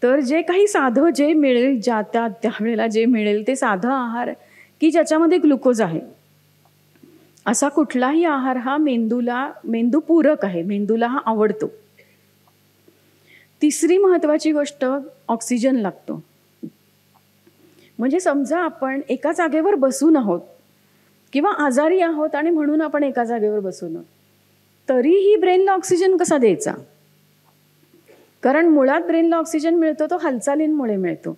तर जे काही साधं जे मिळेल त्यावेळेला जे मिळेल ते साधं आहार की ज्याच्यामध्ये ग्लुकोज आहे असा कुठलाही आहार हा मेंदूपूरक आहे, मेंदूला हा आवडतो. तिसरी महत्त्वाची गोष्ट ऑक्सिजन लागतो. म्हणजे समजा आपण एका जागेवर बसून आहोत किंवा आजारी आहोत आणि म्हणून आपण एका जागेवर बसून आहोत, तरीही ब्रेनला ऑक्सिजन कसा द्यायचा? कारण मुळात ब्रेनला ऑक्सिजन मिळतो तो हालचालींमुळे मिळतो.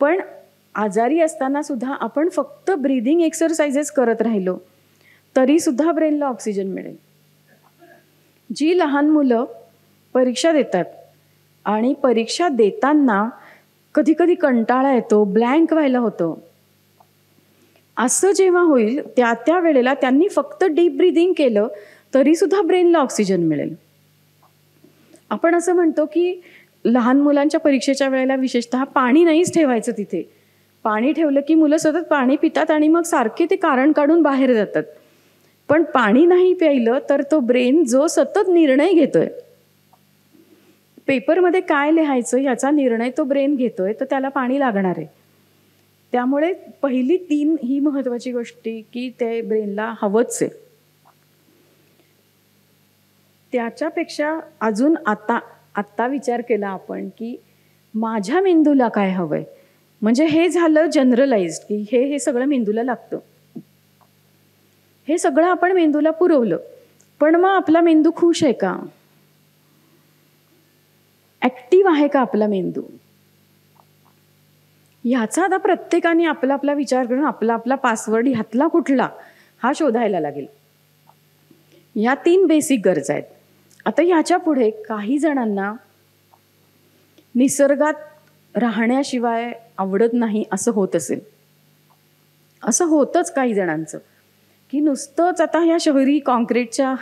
पण आजारी असताना सुद्धा आपण फक्त ब्रीदिंग एक्सरसाइजेस करत राहिलो तरी सुद्धा ब्रेनला ऑक्सिजन मिळेल. जी लहान मुलं परीक्षा देतात आणि परीक्षा देताना कधी कधी कंटाळा येतो, ब्लँक व्हायला होतं, असं जेव्हा होईल त्या वेळेला त्यांनी फक्त डीप ब्रीदिंग केलं तरी सुद्धा ब्रेनला ऑक्सिजन मिळेल. आपण असं म्हणतो की लहान मुलांच्या परीक्षेच्या वेळेला विशेषतः पाणी नाहीच ठेवायचं तिथे. पाणी ठेवलं की मुलं सतत पाणी पितात आणि मग सारखे ते कारण काढून बाहेर जातात. पण पाणी नाही प्यायलं तर तो ब्रेन जो सतत निर्णय घेतोय, पेपरमध्ये काय लिहायचं याचा निर्णय तो ब्रेन घेतोय, तर त्याला पाणी लागणार आहे. त्यामुळे पहिली 3 ही महत्त्वाची गोष्टी की ते ब्रेनला हवंच आहे. त्याच्यापेक्षा अजून आत्ता विचार केला आपण की माझ्या मेंदूला काय हवंय, म्हणजे हे झालं जनरलाइज्ड की हे सगळं मेंदूला लागतं. हे सगळं आपण मेंदूला पुरवलं, पण मग आपला मेंदू खुश आहे का? ॲक्टिव्ह आहे का आपला मेंदू? ह्याचा आता प्रत्येकाने आपला आपला विचार करून आपला पासवर्ड ह्यातला कुठला हा शोधायला लागेल. या 3 बेसिक गरजा आहेत. आता ह्याच्या पुढे काही जणांना निसर्गात राहण्याशिवाय आवडत नाही असं होत असेल. असं होतंच काही जणांचं की नुसतंच आता ह्या शहरी कॉन्क्रीटच्या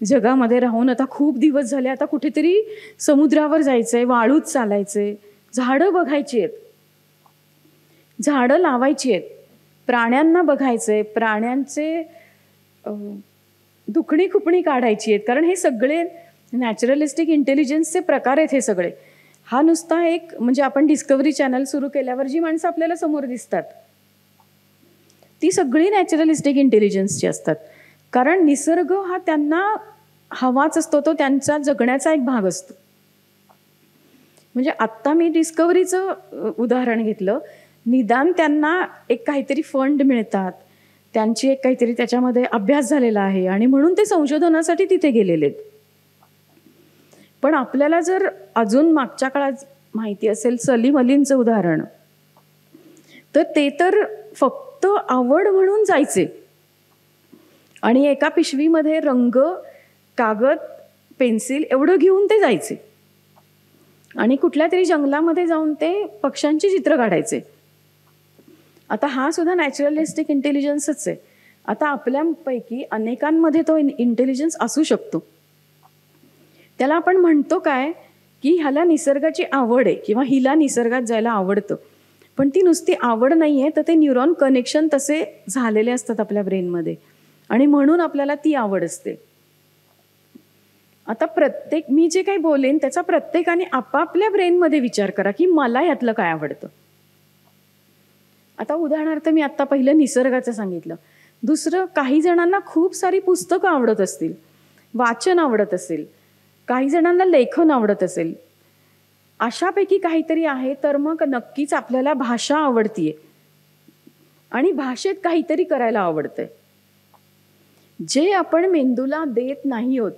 जगामध्ये राहून आता खूप दिवस झाले, आता कुठेतरी समुद्रावर जायचंय, वाळूत चालायचंय, झाडं बघायची आहेत, झाडं लावायची आहेत, प्राण्यांना बघायचंय, प्राण्यांचे दुखणी खुपणी काढायची आहेत. कारण हे सगळे नॅचरलिस्टिक इंटेलिजन्सचे प्रकार आहेत हे सगळे. हा नुसता एक म्हणजे आपण डिस्कव्हरी चॅनल सुरू केल्यावर जी माणसं आपल्याला समोर दिसतात ती सगळी नॅचरलिस्टिक इंटेलिजन्सची असतात. कारण निसर्ग हा त्यांना हवाच असतो, तो त्यांचा जगण्याचा एक भाग असतो. म्हणजे आत्ता मी डिस्कव्हरीचं उदाहरण घेतलं, निदान त्यांना एक काहीतरी फंड मिळतात, त्यांची एक काहीतरी त्याच्यामध्ये अभ्यास झालेला आहे आणि म्हणून ते संशोधनासाठी तिथे गेलेले आहेत. पण आपल्याला जर अजून मागच्या काळात माहिती असेल सलीम अलींचं उदाहरण, तर ते तर फक्त आवड म्हणून जायचे आणि एका पिशवीमध्ये रंग, कागद, पेन्सिल एवढं घेऊन ते जायचे आणि कुठल्या तरी जंगलामध्ये जाऊन ते पक्ष्यांची चित्र काढायचे. आता हा सुद्धा नॅचरलिस्टिक इंटेलिजन्सच आहे. आता आपल्यापैकी अनेकांमध्ये तो इंटेलिजन्स असू शकतो. त्याला आपण म्हणतो काय की ह्याला निसर्गाची आवड आहे किंवा हिला निसर्गात जायला आवडतं. पण ती नुसती आवड नाही आहे, तर ते न्यूरॉन कनेक्शन तसे झालेले असतात आपल्या ब्रेनमध्ये आणि म्हणून आपल्याला ती आवड असते. आता मी जे काही बोलेन त्याचा प्रत्येकाने आपापल्या ब्रेनमध्ये विचार करा की मला यातलं काय आवडतं. आता उदाहरणार्थ मी आत्ता पहिलं निसर्गाचं सांगितलं, दुसरं, काही जणांना खूप सारी पुस्तकं आवडत असतील, वाचन आवडत असेल, काही जणांना लेखन आवडत असेल, अशापैकी काहीतरी आहे. तर मग नक्कीच आपल्याला भाषा आवडतीये आणि भाषेत काहीतरी करायला आवडतंय, जे आपण मेंदूला देत नाही आहोत.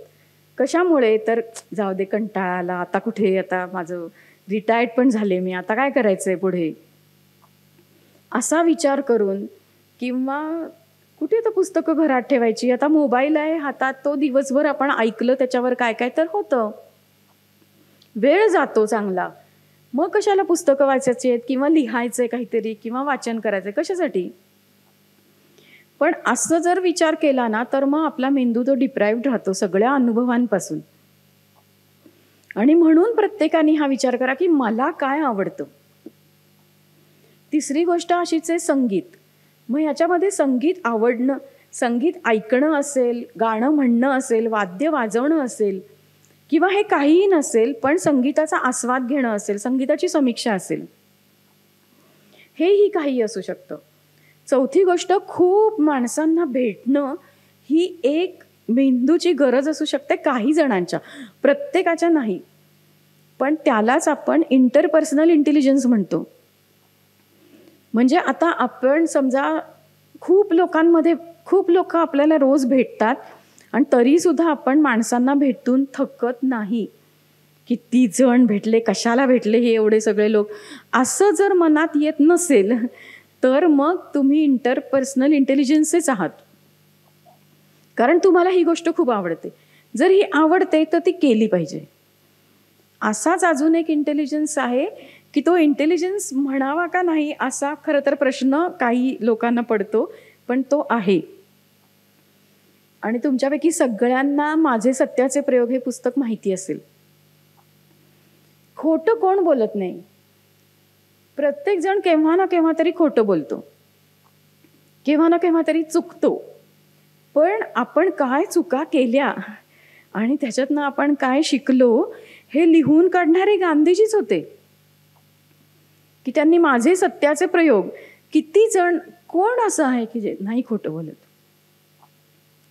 कशामुळे? तर जाऊ दे, कंटाळा आला, आता कुठे, आता माझं रिटायर्ड पण झाले मी, आता काय करायचंय पुढे, असा विचार करून, किंवा कुठे तर पुस्तकं घरात ठेवायची, आता मोबाईल आहे हातात, तो दिवसभर आपण ऐकलं त्याच्यावर काय काय तर होतं, वेळ जातो चांगला. मग कशाला पुस्तकं वाचायची आहेत किंवा लिहायचंय काहीतरी किंवा वाचन करायचंय, कशासाठी? पण असं जर विचार केला ना, तर मग आपला मेंदू तो डिप्राइव्ड राहतो सगळ्या अनुभवांपासून. आणि म्हणून प्रत्येकाने हा विचार करा की मला काय आवडतं. तिसरी गोष्ट अशीच आहे, संगीत. मग ह्याच्यामध्ये संगीत आवडणं, संगीत ऐकणं असेल, गाणं म्हणणं असेल, वाद्य वाजवणं असेल, किंवा हे काहीही नसेल पण संगीताचा आस्वाद घेणं असेल, संगीताची समीक्षा असेल, हेही काही असू शकतं. चौथी गोष्ट, खूप माणसांना भेटणं ही एक मेंदूची गरज असू शकते काही जणांच्या, प्रत्येकाच्या नाही. पण त्यालाच आपण इंटरपर्सनल इंटेलिजन्स म्हणतो. म्हणजे आता आपण समजा खूप लोकांमध्ये, खूप लोक आपल्याला रोज भेटतात आणि तरीसुद्धा आपण माणसांना भेटून थकत नाही. किती जण भेटले, कशाला भेटले हे एवढे सगळे लोक, असं जर मनात येत नसेल तर मग तुम्ही इंटरपर्सनल इंटेलिजन्सच आहात. कारण तुम्हाला ही गोष्ट खूप आवडते. जर ही आवडते तर ती केली पाहिजे. असाच अजून एक इंटेलिजन्स आहे की तो इंटेलिजन्स म्हणावा का नाही असा खरं तर प्रश्न काही लोकांना पडतो, पण तो आहे. आणि तुमच्यापैकी सगळ्यांना माझे सत्याचे प्रयोग हे पुस्तक माहिती असेल. खोटं कोण बोलत नाही. प्रत्येक जण केव्हा ना केव्हा तरी खोटं बोलतो, केव्हा ना केव्हा तरी चुकतो. पण आपण काय चुका केल्या आणि त्याच्यातनं आपण काय शिकलो हे लिहून काढणारे गांधीजीच होते. की त्यांनी माझे सत्याचे प्रयोग, किती जण, कोण असं आहे की जे नाही खोटं बोलत?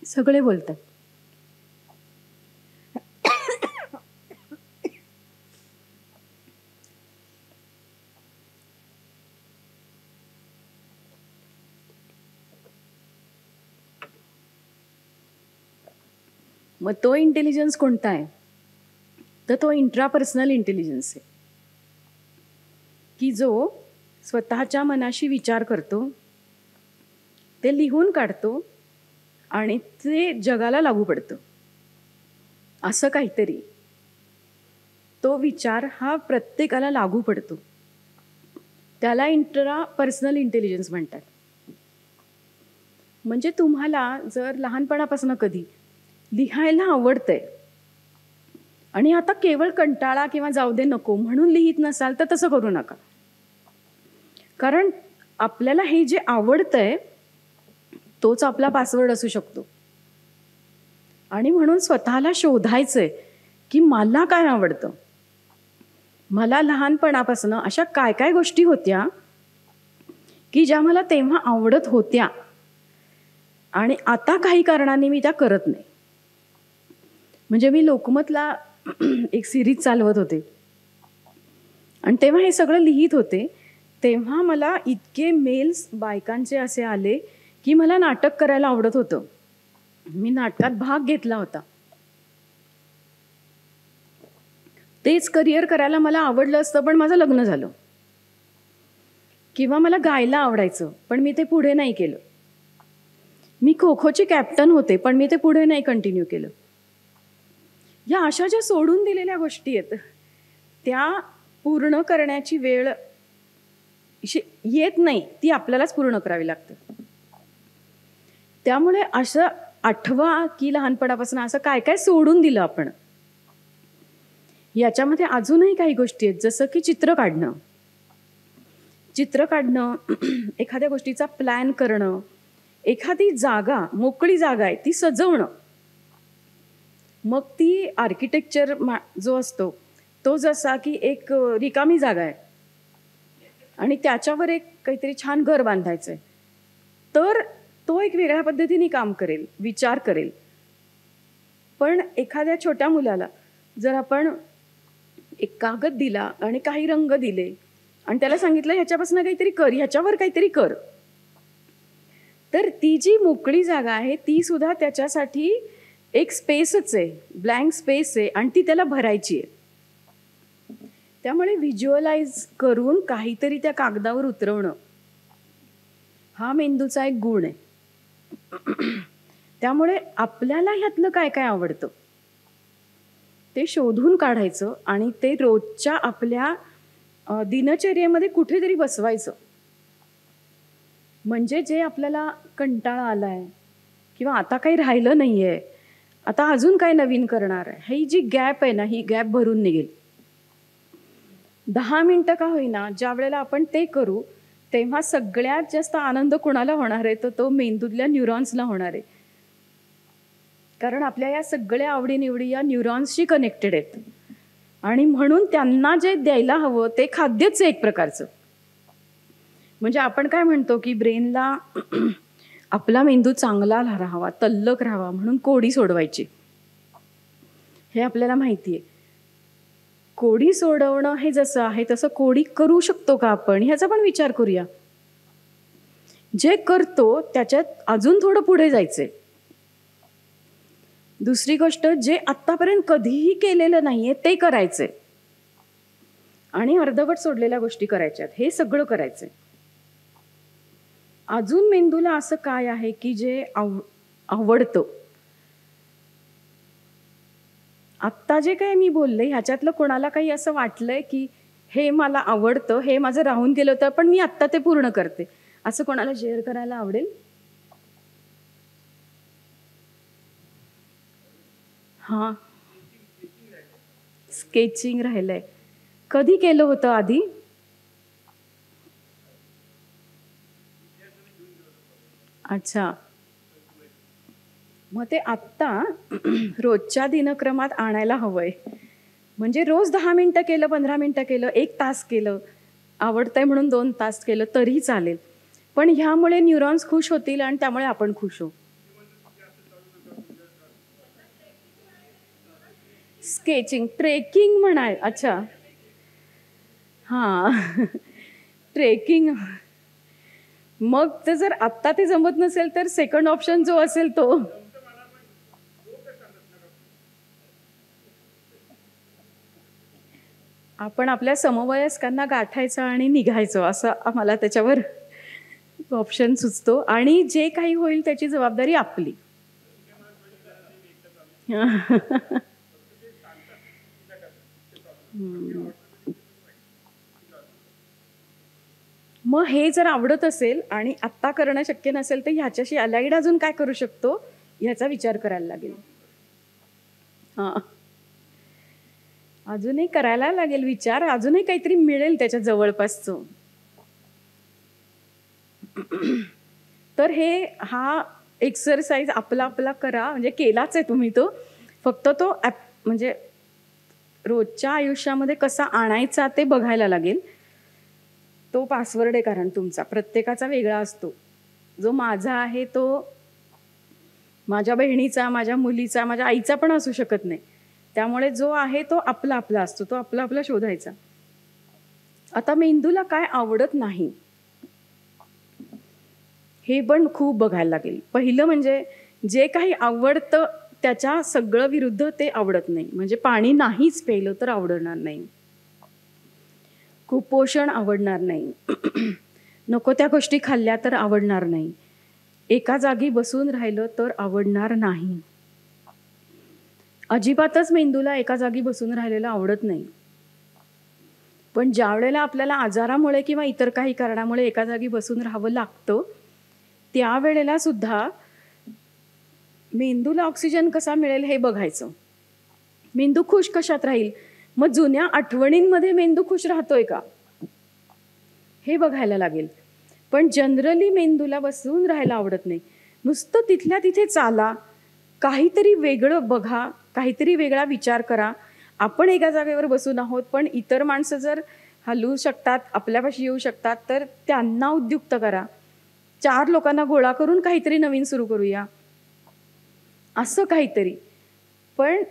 सगळे बोलतात. मग तो इंटेलिजन्स कोणता आहे? तर तो इंट्रापर्सनल इंटेलिजन्स आहे, की जो स्वतःच्या मनाशी विचार करतो, ते लिहून काढतो आणि ते जगाला लागू पडतं. असं काहीतरी तो विचार हा प्रत्येकाला लागू पडतो. त्याला इंट्रापर्सनल इंटेलिजन्स म्हणतात. म्हणजे तुम्हाला जर लहानपणापासून कधी लिहायला आवडतंय आणि आता केवळ कंटाळा किंवा जाऊ दे नको म्हणून लिहित नसाल तर तसं करू नका. कारण आपल्याला हे जे आवडतंय तोच आपला पासवर्ड असू शकतो. आणि म्हणून स्वतःला शोधायचंय की मला काय आवडतं. मला लहानपणापासून अशा काय काय गोष्टी होत्या की ज्या मला तेव्हा आवडत होत्या आणि आता काही कारणांनी मी त्या करत नाही. म्हणजे मी लोकमतला एक सिरीज चालवत होते आणि तेव्हा हे सगळं लिहित होते. तेव्हा मला इतके मेल्स बायकांचे असे आले की मला नाटक करायला आवडत होतं. मी नाटकात भाग घेतला होता. तेच करिअर करायला मला आवडलं असतं पण माझं लग्न झालं. किंवा मला गायला आवडायचं पण मी ते पुढे नाही केलं. मी खो खोची कॅप्टन होते पण मी ते पुढे नाही कंटिन्यू केलं. या अशा ज्या सोडून दिलेल्या गोष्टी आहेत त्या पूर्ण करण्याची वेळ येत नाही, ती आपल्यालाच पूर्ण करावी लागते. त्यामुळे असं आठवा की लहानपणापासून असं काय काय सोडून दिलं आपण. याच्यामध्ये अजूनही काही गोष्टी आहेत, जसं की चित्र काढणं. चित्र काढणं, एखाद्या गोष्टीचा प्लॅन करणं, एखादी जागा, मोकळी जागा आहे ती सजवणं. मग ती आर्किटेक्चर जो असतो तो जसा की एक रिकामी जागा आहे आणि त्याच्यावर एक काहीतरी छान घर बांधायचं आहे, तर तो एक वेगळ्या पद्धतीने काम करेल, विचार करेल. पण एखाद्या छोट्या मुलाला जर आपण एक कागद दिला आणि काही रंग दिले आणि त्याला सांगितलं ह्याच्यापासून काहीतरी कर, ह्याच्यावर काहीतरी कर, तर ती जी मोकळी जागा आहे ती सुद्धा त्याच्यासाठी एक स्पेसच आहे, ब्लँक स्पेस आहे आणि ती त्याला भरायची आहे. त्यामुळे व्हिज्युअलाइज करून काहीतरी त्या कागदावर उतरवणं हा मेंदूचा एक गुण आहे. त्यामुळे आपल्याला ह्यातलं काय काय आवडतं ते शोधून काढायचं आणि ते रोजच्या आपल्या दिनचर्येमध्ये कुठेतरी बसवायचं. म्हणजे जे आपल्याला कंटाळा आलाय किंवा आता काही राहिलं नाहीये, आता अजून काय नवीन करणार आहे, ही जी गॅप आहे ना, ही गॅप भरून निघेल. 10 मिनिटं का होईना ज्या वेळेला आपण ते करू तेव्हा सगळ्यात जास्त आनंद कोणाला होणार आहे, तर तो मेंदूतल्या न्यूरॉन्सला होणार आहे. कारण आपल्या या सगळ्या आवडीनिवडी या न्यूरॉन्सशी कनेक्टेड आहेत आणि म्हणून त्यांना जे द्यायला हवं ते खाद्यच आहे एक प्रकारचं. म्हणजे आपण काय म्हणतो की ब्रेनला आपला मेंदू चांगला राहावा, तल्लख राहावा म्हणून कोडी सोडवायची, हे आपल्याला माहिती आहे. कोडी सोडवणं हे जसं आहे तसं कोडी करू शकतो का आपण, ह्याचा पण विचार करूया. जे करतो त्याच्यात अजून थोडं पुढे जायचंय. दुसरी गोष्ट, जे आत्तापर्यंत कधीही केलेलं नाहीये ते करायचंय आणि अर्धवट सोडलेल्या गोष्टी करायच्यात, हे सगळं करायचंय. अजून मेंदूला असं काय आहे की जे आवडतं. आत्ता जे काय मी बोलले ह्याच्यातलं कोणाला काही असं वाटलंय की हे मला आवडतं, हे माझं राहून गेलं होतं पण मी आत्ता ते पूर्ण करते, असं कोणाला शेअर करायला आवडेल? हां, स्केचिंग राहिलंय. कधी केलं होतं आधी? अच्छा, मग ते आत्ता रोजच्या दिनक्रमात आणायला हवंय. म्हणजे रोज 10 मिनिटं केलं, 15 मिनिटं केलं, 1 तास केलं, आवडतंय म्हणून 2 तास केलं तरी चालेल. पण ह्यामुळे न्यूरॉन्स खुश होतील आणि त्यामुळे आपण खुश होऊ. स्केचिंग, ट्रेकिंग म्हणाय. अच्छा, हां ट्रेकिंग. मग ते जर आत्ता ते जमत नसेल तर सेकंड ऑप्शन जो असेल तो. आपण आपल्या समवयस्कांना गाठायचं आणि निघायचं असं आम्हाला त्याच्यावर ऑप्शन सुचतो आणि जे काही होईल त्याची जबाबदारी आपली. मग हे जर आवडत असेल आणि आत्ता करणं शक्य नसेल तर ह्याच्याशी अलाइड अजून काय करू शकतो ह्याचा विचार करायला लागेल. हां, अजूनही करायला लागेल विचार, अजूनही काहीतरी मिळेल त्याच्या जवळपासचं. तर हा एक्सरसाइज आपला आपला करा, म्हणजे केलाच आहे तुम्ही तो, फक्त तो म्हणजे रोजच्या आयुष्यामध्ये कसा आणायचा ते बघायला लागेल. तो पासवर्ड आहे, कारण तुमचा प्रत्येकाचा वेगळा असतो. जो माझा आहे तो माझ्या बहिणीचा, माझ्या मुलीचा, माझ्या आईचा पण असू शकत नाही. त्यामुळे जो आहे तो आपला आपला असतो, तो आपला आपला शोधायचा. आता मेंदूला काय आवडत नाही हे पण खूप बघायला लागेल. पहिलं म्हणजे जे काही आवडतं त्याच्या सगळं विरुद्ध ते आवडत नाही. म्हणजे पाणी नाहीच प्यायलं तर आवडणार नाही, कुपोषण आवडणार नाही, नको त्या गोष्टी खाल्ल्या तर आवडणार नाही, एका जागी बसून राहिलं तर आवडणार नाही. अजिबातच मेंदूला एका जागी बसून राहिलेलं आवडत नाही. पण ज्या वेळेला आपल्याला आजारामुळे किंवा इतर काही कारणामुळे एका जागी बसून राहावं लागतं त्यावेळेला सुद्धा मेंदूला ऑक्सिजन कसा मिळेल हे बघायचं. मेंदू खुश कशात राहील, मग जुन्या आठवणींमध्ये मेंदू खुश राहतोय का हे बघायला लागेल. पण जनरली मेंदूला बसून राहायला आवडत नाही. नुसतं तिथल्या तिथे चाला, काहीतरी वेगळं बघा, काहीतरी वेगळा विचार करा. आपण एका जागेवर बसून आहोत पण इतर माणसं जर हलवू शकतात, आपल्यापाशी येऊ शकतात तर त्यांना उद्युक्त करा. 4 लोकांना गोळा करून काहीतरी नवीन सुरू करूया, असं काहीतरी. पण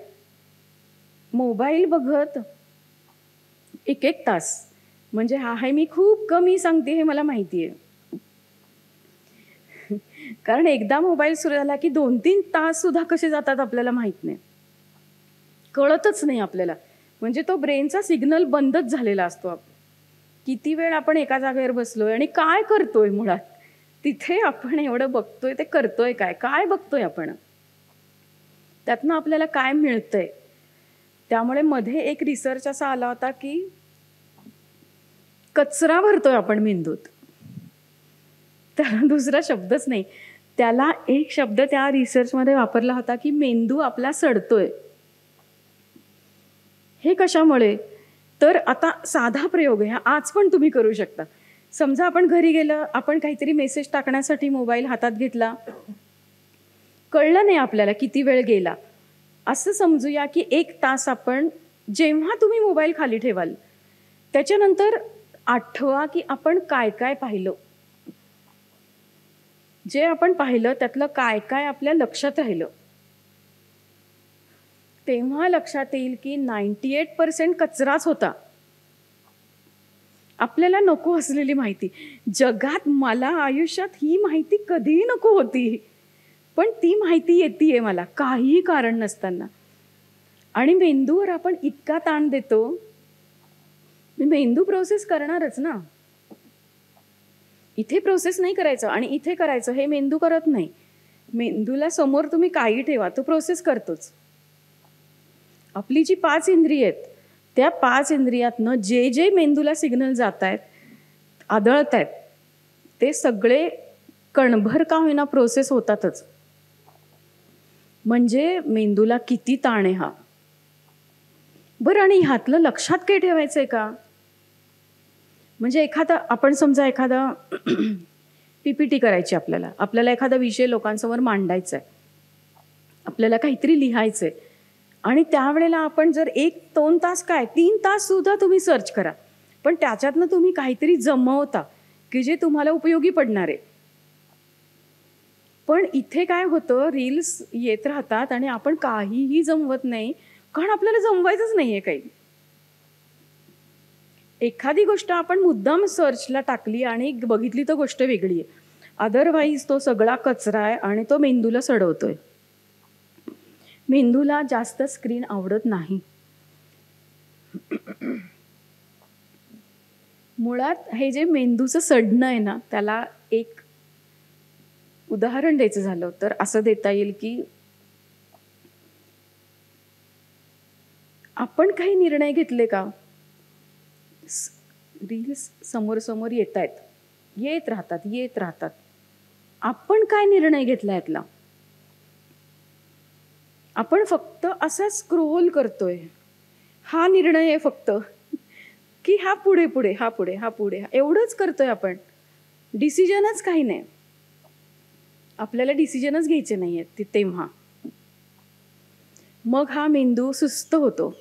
मोबाईल बघत 1-1 तास, म्हणजे हा हे मी खूप कमी सांगते हे मला माहिती आहे. कारण एकदा मोबाईल सुरू झाला की 2-3 तास सुद्धा कसे जातात आपल्याला माहित नाही, कळतच नाही आपल्याला. म्हणजे तो ब्रेनचा सिग्नल बंदच झालेला असतो. किती वेळ आपण एका जागेवर बसलोय आणि काय करतोय मुळात, तिथे आपण एवढं बघतोय ते करतोय काय, काय बघतोय आपण, त्यातनं आपल्याला काय मिळतंय. त्यामुळे मध्ये एक रिसर्च असा आला होता की कचरा भरतोय आपण मेंदूत. त्याला दुसरा शब्दच नाही, त्याला एक शब्द त्या रिसर्चमध्ये वापरला होता की मेंदू आपला सडतोय. हे कशामुळे? तर आता साधा प्रयोग आहे, आज पण तुम्ही करू शकता. समजा आपण घरी गेलं, आपण काहीतरी मेसेज टाकण्यासाठी मोबाईल हातात घेतला, कळलं नाही आपल्याला किती वेळ गेला. असं समजूया की 1 तास आपण, जेव्हा तुम्ही मोबाईल खाली ठेवाल त्याच्यानंतर आठवा की आपण काय काय पाहिलं, जे आपण पाहिलं त्यातलं काय काय आपल्या लक्षात राहिलं. तेव्हा लक्षात येईल की 98% कचराच होता, आपल्याला नको असलेली माहिती. जगात मला आयुष्यात ही माहिती कधीही नको होती, पण ती माहिती येतेय मला काहीही कारण नसताना. आणि मेंदूवर आपण इतका ताण देतो, मेंदू प्रोसेस करणारच ना. इथे प्रोसेस नाही करायचं आणि इथे करायचं हे मेंदू करत नाही. मेंदूला समोर तुम्ही काही ठेवा, तो प्रोसेस करतोच. आपली जी 5 इंद्रिय आहेत, त्या 5 इंद्रियातनं जे जे मेंदूला सिग्नल जात आहेत, आदळत आहेत, ते सगळे कणभर का होईना प्रोसेस होतातच. म्हणजे मेंदूला किती ताण आहे हा. बरं, आणि ह्यातलं लक्षात काय ठेवायचंय का? म्हणजे आपण समजा एखादा PPT करायची, आपल्याला एखादा विषय लोकांसमोर मांडायचा आहे, आपल्याला काहीतरी लिहायचंय, आणि त्यावेळेला आपण जर 1-2 तास काय 3 तास सुद्धा तुम्ही सर्च करा, पण त्याच्यातनं तुम्ही काहीतरी जमवता की जे तुम्हाला उपयोगी पडणार आहे. पण इथे काय होतं, रील्स येत राहतात आणि आपण काहीही जमवत नाही, कारण आपल्याला जमवायचंच नाहीये काही. एखादी गोष्ट आपण मुद्दाम सर्चला टाकली आणि बघितली तर गोष्ट वेगळी आहे, अदरवाईज तो सगळा कचरा आहे आणि तो मेंदूला सडवतोय. मेंदूला जास्त स्क्रीन आवडत नाही. मुळात हे जे मेंदूचं सडणं आहे ना, त्याला एक उदाहरण द्यायचं झालं तर असं देता येईल की आपण काही निर्णय घेतले का, रील्स समोर समोर येत राहतात, आपण काय निर्णय घेतला यातला? आपण फक्त असा स्क्रोल करतोय, हा निर्णय आहे फक्त की हा पुढे पुढे हा पुढे हा पुढे एवढंच करतोय आपण. डिसिजनच काही नाही, आपल्याला डिसिजनच घ्यायचे नाहीयेत तेव्हा. मग हा मेंदू सुस्त होतो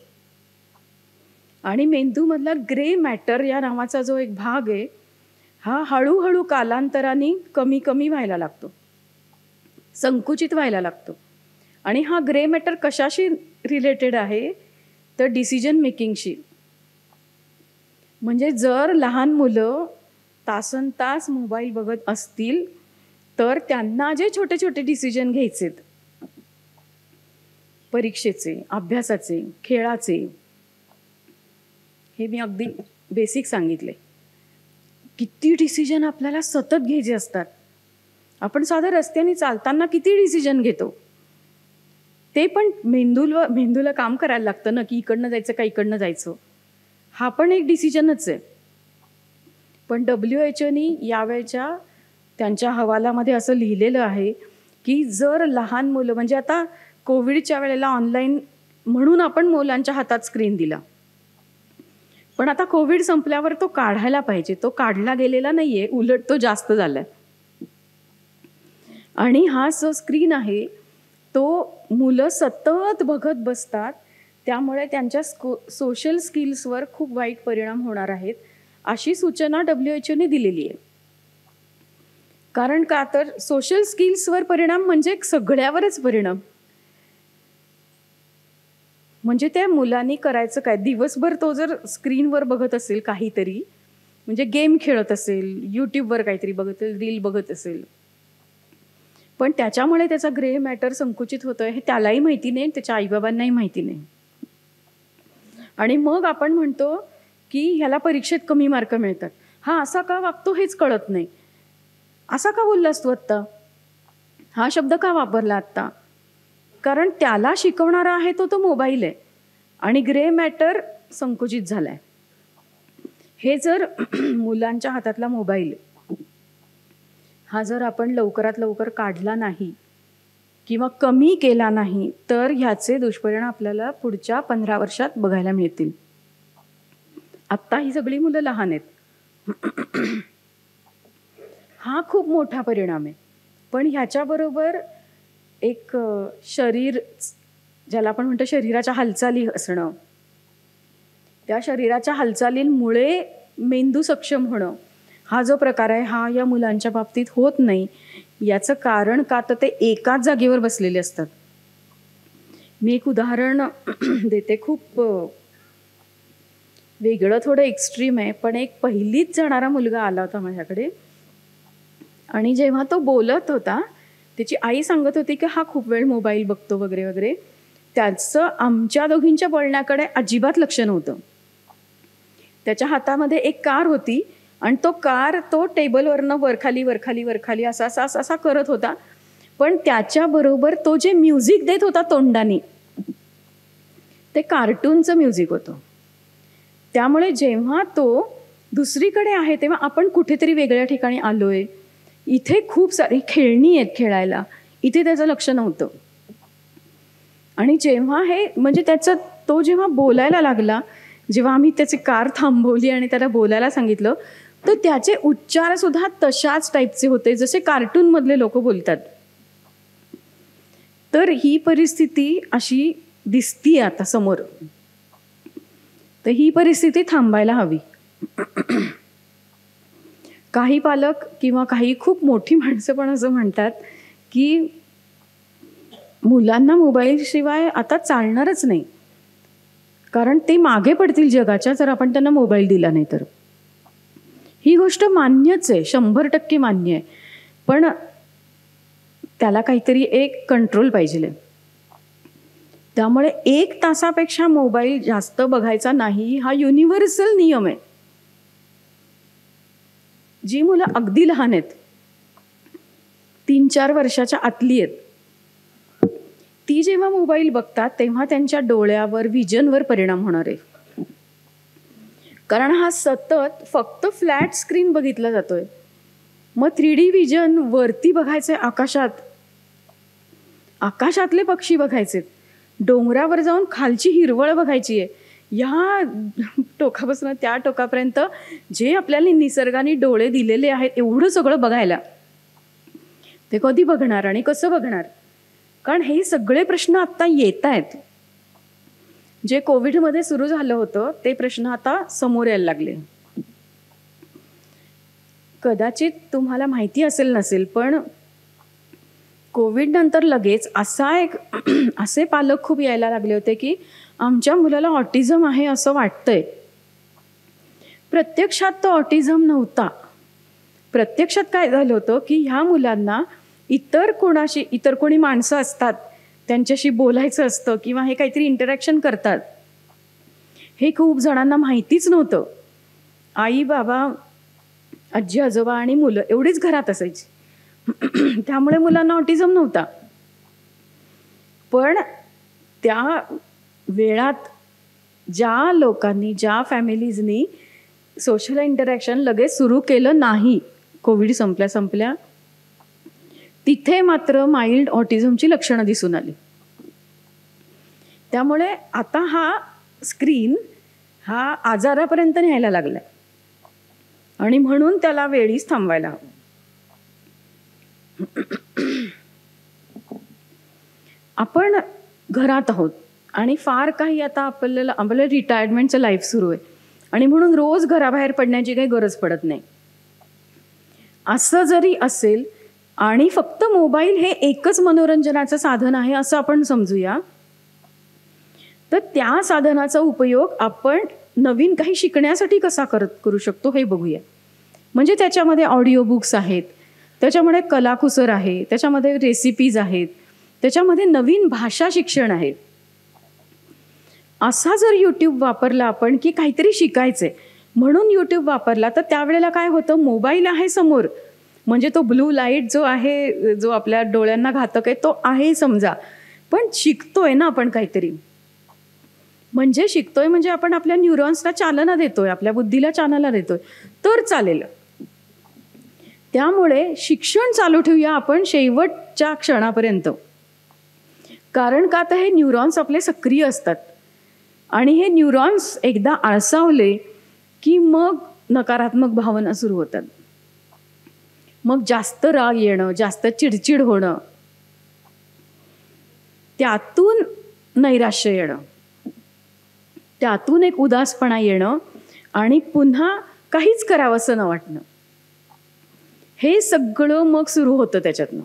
आणि मेंदूमधला ग्रे मॅटर या नावाचा जो एक भाग आहे, हा हळूहळू कालांतराने कमी कमी व्हायला लागतो, संकुचित व्हायला लागतो. आणि हा ग्रे मॅटर कशाशी रिलेटेड आहे तर डिसिजन मेकिंगशी. म्हणजे जर लहान मुलं तासनतास मोबाईल बघत असतील तर त्यांना जे छोटे छोटे डिसिजन घ्यायचेत, परीक्षेचे, अभ्यासाचे, खेळाचे, हे मी अगदी बेसिक सांगितले. किती डिसिजन आपल्याला सतत घ्यायचे असतात. आपण साधं रस्त्याने चालताना किती डिसिजन घेतो, ते पण मेंदूला काम करायला लागतं ना, की इकडनं जायचं का इकडनं जायचं, हा पण एक डिसिजनच आहे. पण WHO यावेळच्या त्यांच्या अहवालामध्ये असं लिहिलेलं आहे की जर लहान मुलं, म्हणजे आता कोविडच्या वेळेला ऑनलाईन म्हणून आपण मुलांच्या हातात स्क्रीन दिला, पण आता कोविड संपल्यावर तो काढायला पाहिजे. तो काढला गेलेला नाहीये, उलट तो जास्त झालाय. आणि हा जो स्क्रीन आहे तो मुलं सतत बघत बसतात, त्यामुळे त्यांच्या सोशल स्किल्सवर खूप वाईट परिणाम होणार आहेत, अशी सूचना WHO दिलेली आहे. कारण का तर सोशल स्किल्सवर परिणाम म्हणजे सगळ्यावरच परिणाम. म्हणजे त्या मुलांनी करायचं काय, दिवसभर तो जर स्क्रीनवर बघत असेल काहीतरी, म्हणजे गेम खेळत असेल, यूट्यूबवर काहीतरी बघत असेल, रील बघत असेल, पण त्याच्यामुळे त्याचा ग्रे मॅटर संकुचित होतोय हे त्यालाही माहिती नाही, त्याच्या आईबाबांनाही माहिती नाही. आणि मग आपण म्हणतो की ह्याला परीक्षेत कमी मार्क मिळतात. हा असा का वागतो हेच कळत नाही. असा का बोललास तू आत्ता, हा शब्द का वापरला आत्ता, कारण त्याला शिकवणारा आहे तो मोबाईल आहे आणि ग्रे मॅटर संकुचित झालाय. हे जर मुलांच्या हातातला मोबाईल हा जर आपण लवकरात लवकर काढला नाही किंवा कमी केला नाही तर ह्याचे दुष्परिणाम आपल्याला पुढच्या 15 वर्षात बघायला मिळतील. आत्ता ही सगळी मुलं लहान आहेत. हा खूप मोठा परिणाम आहे. पण ह्याच्याबरोबर एक शरीर, ज्याला आपण म्हणतो शरीराच्या हालचाली असणं, त्या शरीराच्या हालचालींमुळे मेंदू सक्षम होणं, हा जो प्रकार आहे हा या मुलांच्या बाबतीत होत नाही. याचं कारण का तर ते एकाच जागेवर बसलेले असतात. मी एक उदाहरण देते, खूप वेगळं, थोडं एक्स्ट्रीम आहे, पण एक पहिलीत जाणारा मुलगा आला होता माझ्याकडे आणि जेव्हा तो बोलत होता त्याची आई सांगत होती की हा खूप वेळ मोबाईल बघतो वगैरे वगैरे. त्याचं आमच्या दोघींच्या बोलण्याकडे अजिबात लक्ष नव्हतं. त्याच्या हातामध्ये एक कार होती आणि तो टेबलवरनं वरखाली वरखाली वरखाली असा असा असा असा करत होता. पण त्याच्याबरोबर तो जे म्युझिक देत होता तोंडाने, ते कार्टूनचं म्युझिक होतं. त्यामुळे जेव्हा तो दुसरीकडे आहे तेव्हा आपण कुठेतरी वेगळ्या ठिकाणी आलोय, इथे खूप सारी खेळणी आहेत खेळायला, इथे त्याचं लक्ष नव्हतं. आणि जेव्हा म्हणजे तो जेव्हा बोलायला लागला, जेव्हा आम्ही त्याची कार थांबवली आणि त्याला बोलायला सांगितलं, तर त्याचे उच्चार सुद्धा तशाच टाईपचे होते जसे कार्टूनमधले लोक बोलतात. तर ही परिस्थिती अशी दिसतीये आता समोर. तर ही परिस्थिती थांबायला हवी. काही पालक किंवा काही खूप मोठी माणसं पण असं म्हणतात की मुलांना मोबाईल शिवाय आता चालणारच नाही, कारण ते मागे पडतील जगाच्या जर आपण त्यांना मोबाईल दिला नाही तर. ही गोष्ट मान्यच आहे, 100% मान्य आहे, पण त्याला काहीतरी एक कंट्रोल पाहिजे. त्यामुळे 1 तासापेक्षा मोबाईल जास्त बघायचा नाही, हा युनिव्हर्सल नियम आहे. जी मुलं अगदी लहान आहेत, 3-4 वर्षाच्या आतली आहेत, ती जेव्हा मोबाईल बघतात तेव्हा त्यांच्या डोळ्यावर, विजनवर परिणाम होणार आहे. कारण हा सतत फक्त फ्लॅट स्क्रीन बघितला जातोय. मग 3D विजन, वरती बघायचे आकाशात, आकाशातले पक्षी बघायचे, डोंगरावर जाऊन खालची हिरवळ बघायची आहे, या टोकापासून त्या टोकापर्यंत जे आपल्याला निसर्गाने डोळे दिलेले आहेत एवढं सगळं बघायला ते कधी बघणार आणि कसं बघणार? कारण हे सगळे प्रश्न आता येत आहेत. जे कोविडमध्ये सुरू झालं होतं ते प्रश्न आता समोर यायला लागले. कदाचित तुम्हाला माहिती असेल नसेल, पण कोविड नंतर लगेच असे पालक खूप यायला लागले होते की आमच्या मुलाला ऑटिझम आहे असं वाटतंय. प्रत्यक्षात तो ऑटिझम नव्हता. प्रत्यक्षात काय झालं होतं की ह्या मुलांना इतर कोणी माणसं असतात त्यांच्याशी बोलायचं असतं किंवा हे काहीतरी इंटरॅक्शन करतात, हे खूप जणांना माहितीच नव्हतं. आई बाबा, आजी आजोबा आणि मुलं एवढीच घरात असायची. त्यामुळे मुलांना ऑटिझम नव्हता. पण त्या वेळात ज्या लोकांनी, ज्या फॅमिलीजनी सोशल इंटरॅक्शन लगेच सुरू केलं नाही, कोविड संपल्या तिथे मात्र माइल्ड ऑटिझमची लक्षणं दिसून आली. त्यामुळे आता हा स्क्रीन हा आजारापर्यंत न्यायला लागलाय आणि म्हणून त्याला वेळीच थांबवायला हवं. आपण घरात आहोत आणि फार काही आता आपल्याला रिटायरमेंटचं लाईफ सुरू आहे आणि म्हणून रोज घराबाहेर पडण्याची काही गरज पडत नाही. असं जरी असेल आणि फक्त मोबाईल हे एकच मनोरंजनाचं साधन आहे असं आपण समजूया, तर त्या साधनाचा उपयोग आपण नवीन काही शिकण्यासाठी कसा करू शकतो हे बघूया. म्हणजे त्याच्यामध्ये ऑडिओ बुक्स आहेत, त्याच्यामध्ये कलाकुसर आहे, त्याच्यामध्ये रेसिपीज आहेत, त्याच्यामध्ये नवीन भाषा शिक्षण आहे. असा जर यूट्यूब वापरला आपण की काहीतरी शिकायचंय म्हणून यूट्यूब वापरला, तर त्यावेळेला काय होतं, मोबाईल आहे समोर, म्हणजे तो ब्लू लाईट जो आहे, जो आपल्या डोळ्यांना घातक आहे, तो आहे समजा, पण शिकतोय ना आपण काहीतरी. म्हणजे शिकतोय म्हणजे आपण आपल्या न्यूरॉन्सला चालना देतोय, आपल्या बुद्धीला चालना देतोय, तर चालेल. त्यामुळे शिक्षण चालू ठेवूया आपण शेवटच्या क्षणापर्यंत. कारण का, तर हे न्यूरॉन्स आपले सक्रिय असतात आणि हे न्यूरॉन्स एकदा आळसावले की मग नकारात्मक भावना सुरू होतात. मग जास्त राग येणं, जास्त चिडचिड होणं, त्यातून नैराश्य येणं, त्यातून एक उदासपणा येणं आणि पुन्हा काहीच करावंसं न वाटणं, हे सगळं मग सुरू होतं त्याच्यातनं.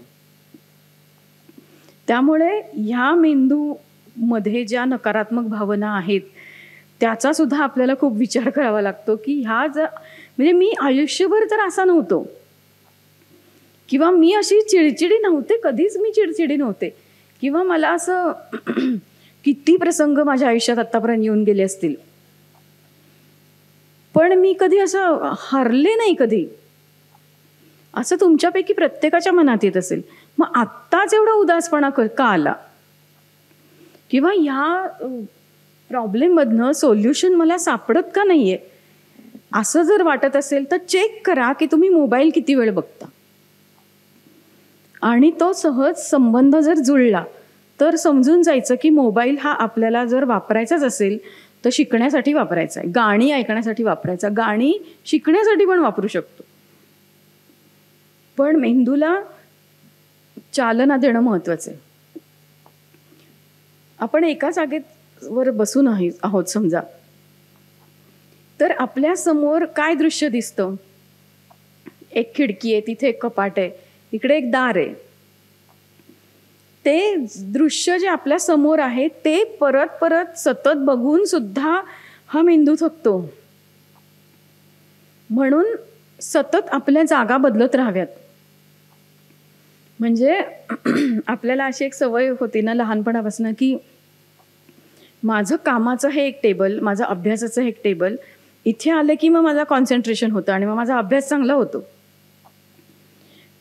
त्यामुळे ह्या मेंदूमध्ये ज्या नकारात्मक भावना आहेत त्याचा सुद्धा आपल्याला खूप विचार करावा लागतो की ह्या म्हणजे मी आयुष्यभर तर असा नव्हतो, किंवा मी अशी चिडचिडी नव्हते, कधीच मी चिडचिडी नव्हते, किंवा मला असं किती प्रसंग माझ्या आयुष्यात आतापर्यंत येऊन गेले असतील, पण मी कधी असं हारले नाही कधी, असं तुमच्यापैकी प्रत्येकाच्या मनात येत असेल. मग आत्ताच एवढा उदासपणा का आला, किंवा ह्या प्रॉब्लेममधनं सोल्युशन मला सापडत का नाहीये, असं जर वाटत असेल तर चेक करा की तुम्ही मोबाईल किती वेळ बघता. आणि तो सहज संबंध जर जुळला तर समजून जायचं की मोबाईल हा आपल्याला जर वापरायचाच असेल तर शिकण्यासाठी वापरायचा आहे, गाणी ऐकण्यासाठी वापरायचा, गाणी शिकण्यासाठी पण वापरू शकतो, पण मेंदूला चालना देणं महत्वाचं आहे. आपण एका जागेवर बसून आहोत समजा, तर आपल्या समोर काय दृश्य दिसतं, एक खिडकी आहे, तिथे एक कपाट आहे, इकडे एक दार आहे. ते दृश्य जे आपल्या समोर आहे ते परत परत सतत बघून सुद्धा हा मेंदू थकतो. म्हणून सतत आपल्या जागा बदलत राहाव्यात. म्हणजे आपल्याला अशी एक सवय होती ना लहानपणापासून की माझं कामाचं हे एक टेबल, माझं अभ्यासाचं हे एक टेबल, इथे आलं की मग माझं कॉन्सन्ट्रेशन होतं आणि मग माझा अभ्यास चांगला होतो.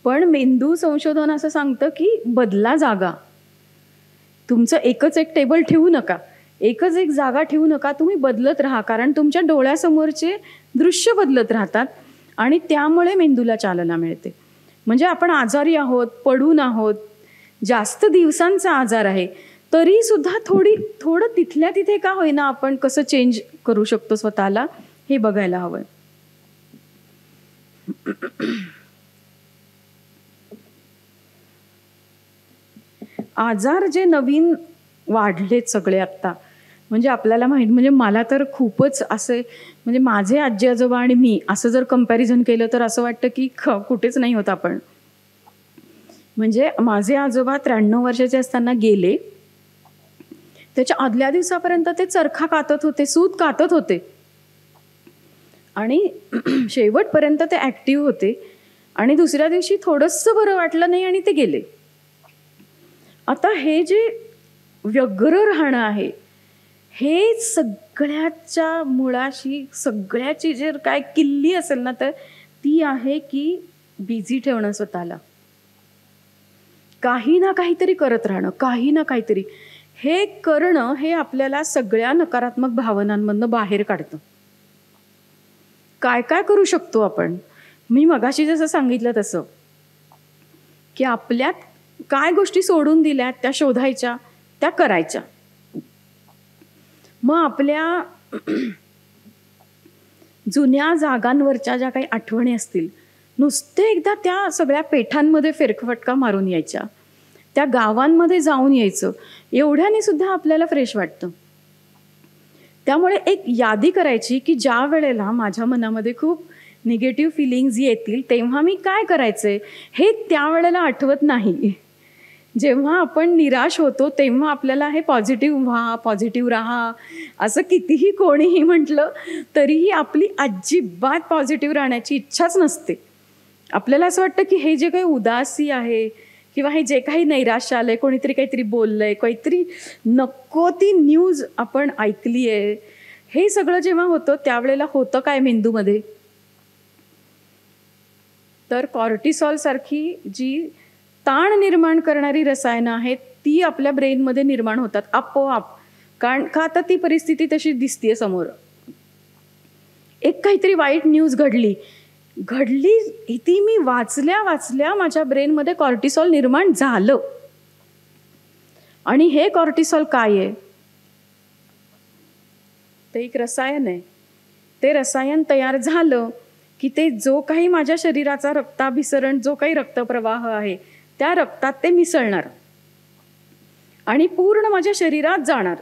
पण मेंदू संशोधन असं सांगतं की बदला जागा. तुमचं एकच एक टेबल ठेवू नका, एकच एक जागा ठेवू नका, तुम्ही बदलत राहा, कारण तुमच्या डोळ्यासमोरचे दृश्य बदलत राहतात आणि त्यामुळे मेंदूला चालना मिळते. म्हणजे आपण आजारी आहोत, पडून आहोत, जास्त दिवसांचा आजार आहे, तरी सुद्धा थोडं तिथल्या तिथे का होईना आपण कसं चेंज करू शकतो स्वतःला हे बघायला हवं. आजार जे नवीन वाढलेत सगळे आत्ता, म्हणजे आपल्याला माहीत, म्हणजे मला तर खूपच असे, म्हणजे माझे आजी आजोबा आणि मी असं जर कंपॅरिझन केलं तर असं वाटतं की कुठेच नाही होत आपण. म्हणजे माझे आजोबा 93 वर्षाचे असताना गेले, त्याच्या आदल्या दिवसापर्यंत ते चरखा कातत होते, सूत कातत होते आणि शेवटपर्यंत ते ॲक्टिव्ह होते आणि दुसऱ्या दिवशी थोडंसं बरं वाटलं नाही आणि ते गेले. आता हे जे व्यग्र राहणं आहे हे सगळ्याच्या मुळाशी, सगळ्याची जे काय किल्ली असेल ना तर ती आहे की बिझी ठेवणं स्वतःला, काही ना काहीतरी करत राहणं, काही ना काहीतरी. हे करणं हे आपल्याला सगळ्या नकारात्मक भावनांमधनं बाहेर काढतं. काय काय करू शकतो आपण, मी मगाशी जसं सांगितलं तसं की आपल्यात काय गोष्टी सोडून दिल्यात त्या शोधायच्या, त्या करायच्या. मग आपल्या जुन्या जागांवरच्या ज्या काही आठवणी असतील, नुसते एकदा त्या सगळ्या पेठांमध्ये फेरफटका मारून यायच्या, त्या गावांमध्ये जाऊन यायचं, एवढ्याने सुद्धा आपल्याला फ्रेश वाटतं. त्यामुळे एक यादी करायची की ज्या वेळेला माझ्या मनामध्ये खूप निगेटिव्ह फिलिंग्ज येतील तेव्हा मी काय करायचे हे त्यावेळेला आठवत नाही. जेव्हा आपण निराश होतो तेव्हा आपल्याला हे पॉझिटिव्ह व्हा, पॉझिटिव्ह राहा असं कितीही कोणीही म्हटलं तरीही आपली अजिबात पॉझिटिव्ह राहण्याची इच्छाच नसते. आपल्याला असं वाटतं की हे जे काही उदासी आहे किंवा हे जे काही नैराश्य आलंय, कोणीतरी काहीतरी बोललंय, काहीतरी नको ती न्यूज आपण ऐकली आहे, हे सगळं जेव्हा होतं त्यावेळेला होतं काय मेंदूमध्ये, तर कॉर्टिसॉल सारखी जी ताण निर्माण करणारी रसायनं आहेत ती आपल्या ब्रेनमध्ये निर्माण होतात आपोआप. कारण का आता ती परिस्थिती तशी दिसतीये समोर. एक काहीतरी वाईट न्यूज घडली ती मी वाचल्या माझ्या ब्रेनमध्ये कॉर्टिसॉल निर्माण झालं. आणि हे कॉर्टिसॉल काय आहे, ते एक रसायन आहे. ते रसायन तयार झालं की ते जो काही माझ्या शरीराचा रक्ताभिसरण, जो काही रक्तप्रवाह आहे त्या रक्तात ते मिसळणार आणि पूर्ण माझ्या शरीरात जाणार.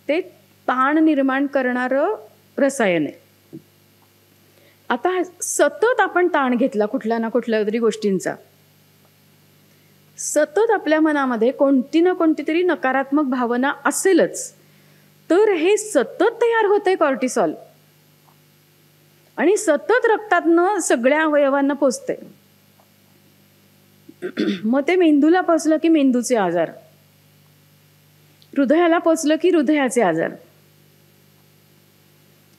ते ताण निर्माण करणारं रसायन आहे. आता सतत आपण ताण घेतला कुठल्या ना कुठल्या तरी गोष्टींचा, सतत आपल्या मनामध्ये कोणती ना कोणती तरी नकारात्मक भावना असेलच, तर हे सतत तयार होतंय कॉर्टिसॉल आणि सतत रक्तातनं सगळ्या अवयवांना पोचते. मग ते मेंदूला पोचलं की मेंदूचे आजार, हृदयाला पोचलं की हृदयाचे आजार,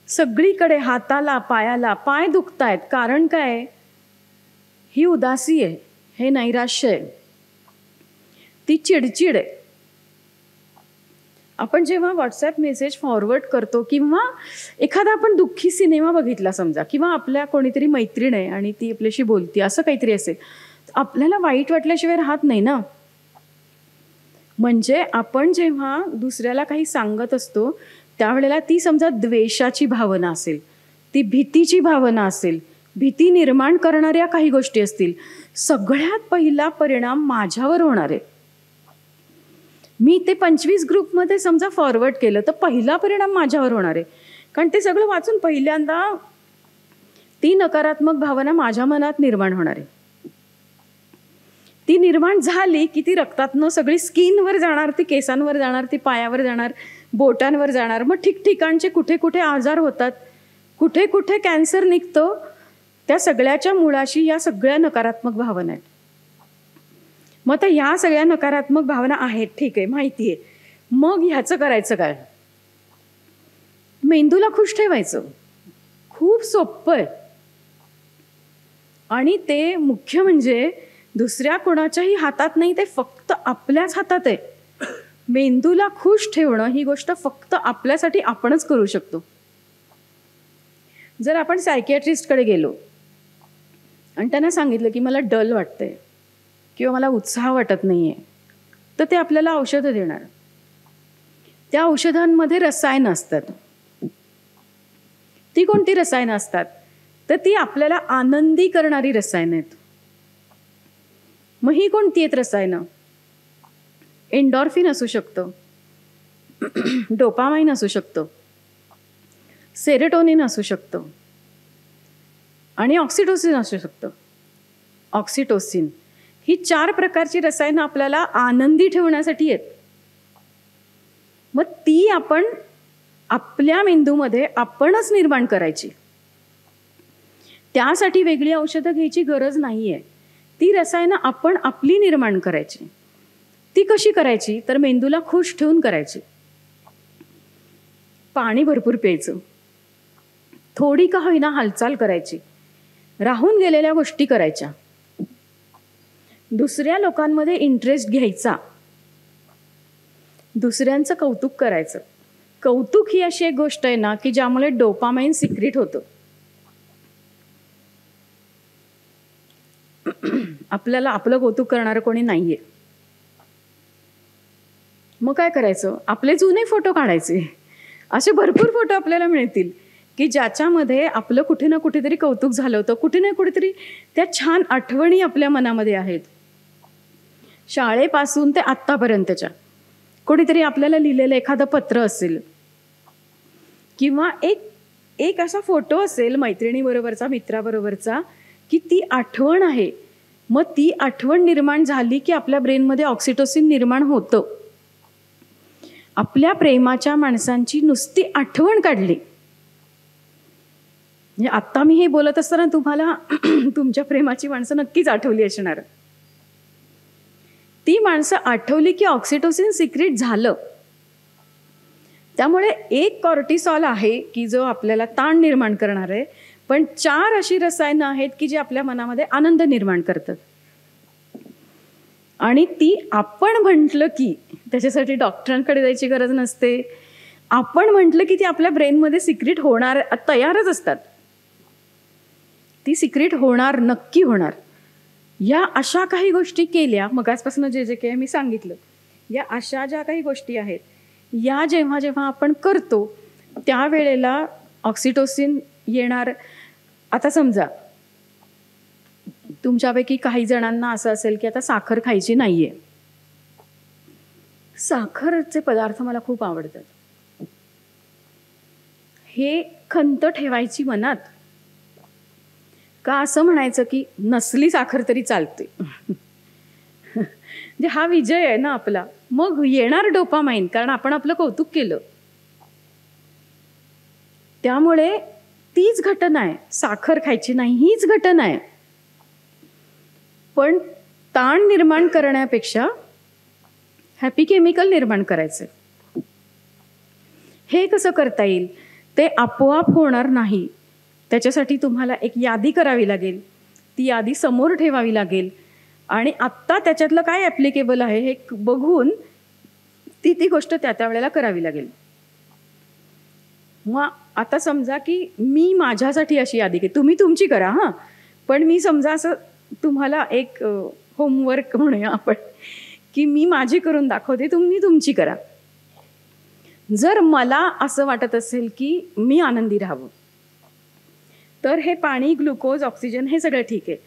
सगळीकडे हाताला पायाला पाय दुखतायत. कारण काय, ही उदासी आहे, हे नैराश्य आहे, ती चिडचिड आहे. आपण जेव्हा व्हॉट्सॲप मेसेज फॉरवर्ड करतो किंवा एखादा आपण दुःखी सिनेमा बघितला समजा, किंवा आपल्या कोणीतरी मैत्रीण आहे आणि ती आपल्याशी बोलते, असं काहीतरी असेल, आपल्याला वाईट वाटल्याशिवाय राहत नाही ना. म्हणजे आपण जेव्हा दुसऱ्याला काही सांगत असतो त्यावेळेला ती समजा द्वेषाची भावना असेल, ती भीतीची भावना असेल, भीती निर्माण करणाऱ्या काही गोष्टी असतील, सगळ्यात पहिला परिणाम माझ्यावर होणार आहे. मी ते 25 ग्रुपमध्ये समजा फॉरवर्ड केलं तर पहिला परिणाम माझ्यावर होणार आहे. कारण ते सगळं वाचून पहिल्यांदा ती नकारात्मक भावना माझ्या मनात निर्माण होणार आहे. ती निर्माण झाली की ती रक्तातनं सगळी स्किनवर जाणार, ती केसांवर जाणार, ती पायावर जाणार, बोटांवर जाणार. मग ठिकठिकाणचे कुठे कुठे आजार होतात, कुठे कुठे कॅन्सर निघतो, त्या सगळ्याच्या मुळाशी या सगळ्या नकारात्मक भावना आहेत. मग आता ह्या सगळ्या नकारात्मक भावना आहेत, ठीक आहे, माहिती आहे. मग ह्याचं करायचं काय, मेंदूला खुश ठेवायचं. खूप सोपं आहे. आणि ते मुख्य म्हणजे दुसऱ्या कोणाच्याही हातात नाही, ते फक्त आपल्याच हातात आहे. मेंदूला खुश ठेवणं ही गोष्ट फक्त आपल्यासाठी आपणच करू शकतो. जर आपण सायकियाट्रिस्टकडे गेलो आणि त्यांना सांगितलं की मला डल वाटतंय किंवा मला उत्साह वाटत नाहीये, तर ते आपल्याला औषधं देणार. त्या औषधांमध्ये रसायनं असतात. ती कोणती रसायनं असतात, तर ती आपल्याला आनंदी करणारी रसायनं आहेत. मग ही कोणती आहेत रसायनं, एन्डॉर्फिन असू शकतं, डोपामाइन असू शकतं, सेरोटोनिन असू शकतं आणि ऑक्सिटोसिन असू शकतं. ऑक्सिटोसिन ही 4 प्रकारची रसायनं आपल्याला आनंदी ठेवण्यासाठी आहेत. मग ती आपण आपल्या मेंदूमध्ये आपणच निर्माण करायची. त्यासाठी वेगळी औषधं घ्यायची गरज नाहीये. ती रसायनं आपण आपली निर्माण करायची. ती कशी करायची, तर मेंदूला खुश ठेवून करायची. पाणी भरपूर प्यायचं, थोडी का होईना हालचाल करायची, राहून गेलेल्या गोष्टी करायच्या, दुसऱ्या लोकांमध्ये इंटरेस्ट घ्यायचा, दुसऱ्यांचं कौतुक करायचं. कौतुक ही अशी एक गोष्ट आहे ना की ज्यामुळे डोपामाइन सिक्रीट होतं. आपल्याला आपलं कौतुक करणारं कोणी नाहीये. मग काय करायचं, आपले जुने फोटो काढायचे. असे भरपूर फोटो आपल्याला मिळतील की ज्याच्यामध्ये आपलं कुठे ना कुठेतरी कौतुक झालं होतं, कुठे ना कुठेतरी त्या छान आठवणी आपल्या मनामध्ये आहेत. शाळेपासून ते आत्तापर्यंतच्या कोणीतरी आपल्याला लिहिलेलं एखादं पत्र असेल किंवा एक एक असा फोटो असेल मैत्रिणीबरोबरचा, मित्राबरोबरचा, की ती आठवण आहे. मग ती आठवण निर्माण झाली की आपल्या ब्रेनमध्ये ऑक्सिटोसिन निर्माण होतं. आपल्या प्रेमाच्या माणसांची नुसती आठवण काढली, म्हणजे आत्ता मी हे बोलत असताना तुम्हाला तुमच्या प्रेमाची माणसं नक्कीच आठवली असणार. ती माणसं आठवली की ऑक्सिटोसिन सिक्रेट झालं. त्यामुळे एक कॉर्टिसॉल आहे की जो आपल्याला ताण निर्माण करणार आहे, पण 4 अशी रसायनं आहेत की जी आपल्या मनामध्ये आनंद निर्माण करतात. आणि ती आपण म्हटलं की, त्याच्यासाठी डॉक्टरांकडे जायची गरज नसते, आपण म्हटलं की ती आपल्या ब्रेनमध्ये सिक्रेट होणार, तयारच असतात. ती सिक्रेट होणार, नक्की होणार. या अशा काही गोष्टी केल्या, मगाचपासून जे जे काही मी सांगितलं, या अशा ज्या काही गोष्टी आहेत, या जेव्हा जेव्हा आपण करतो त्यावेळेला ऑक्सिटोसिन येणार. आता समजा तुमच्यापैकी काही जणांना असं असेल की आता साखर खायची नाहीये. साखरचे पदार्थ मला खूप आवडतात. हे खंत ठेवायची मनात, का असं म्हणायचं की नसली साखर तरी चालते. म्हणजे हा विजय आहे ना आपला. मग येणार डोपामाइन, कारण आपण आपलं कौतुक केलं. त्यामुळे तीच घटना आहे, साखर खायची नाही हीच घटना आहे. पण ताण निर्माण करण्यापेक्षा हॅपी केमिकल निर्माण करायचं. हे कसं करता येईल? ते आपोआप होणार नाही. त्याच्यासाठी तुम्हाला एक यादी करावी लागेल, ती यादी समोर ठेवावी लागेल आणि आत्ता त्याच्यातलं काय ॲप्लिकेबल आहे हे बघून ती गोष्ट त्या वेळेला करावी लागेल. मग आता समजा की मी माझ्यासाठी अशी यादी केली, तुम्ही तुमची करा हां, पण मी समजा असं तुम्हाला एक होमवर्क म्हणूया आपण, की मी माझी करून दाखवते, तुम्ही तुमची करा. जर मला असं वाटत असेल की मी आनंदी राहावं, तर हे पाणी, ग्लुकोज, ऑक्सिजन हे सगळं ठीक आहे.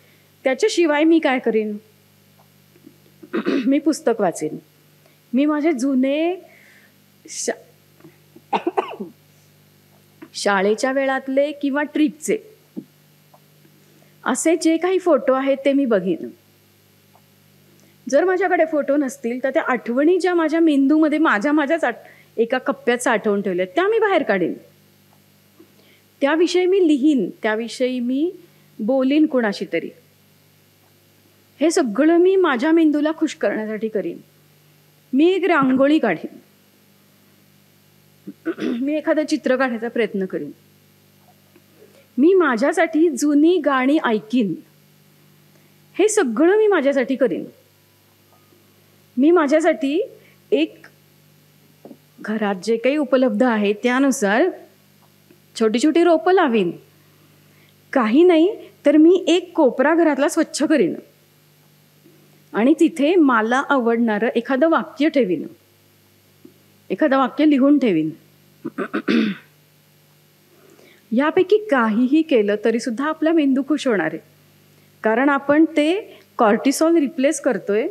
त्याच्याशिवाय मी काय करीन? मी पुस्तक वाचेन. मी माझे जुने शाळेच्या वेळातले किंवा ट्रिपचे असे जे काही फोटो आहेत ते मी बघीन. जर माझ्याकडे फोटो नसतील तर त्या आठवणी ज्या माझ्या मेंदूमध्ये माझ्याच एका कप्प्यात साठवून ठेवल्या त्या मी बाहेर काढेन. त्याविषयी मी लिहीन, त्याविषयी मी बोलीन कुणाशी तरी. हे सगळं मी माझ्या मेंदूला खुश करण्यासाठी करीन. मी एक रांगोळी काढीन, मी एखादं चित्र काढायचा प्रयत्न करीन, मी माझ्यासाठी जुनी गाणी ऐकीन. हे सगळं मी माझ्यासाठी करीन. मी माझ्यासाठी एक घरात जे काही उपलब्ध आहे त्यानुसार छोटी छोटी रोपं लावीन. काही नाही तर मी एक कोपरा घरातला स्वच्छ करीन आणि तिथे मला आवडणारं एखादं वाक्य ठेवीन, एखादं वाक्य लिहून ठेवीन. यापैकी काहीही केलं तरी सुद्धा आपला मेंदू खुश होणार आहे, कारण आपण ते कॉर्टिसॉल रिप्लेस करतोय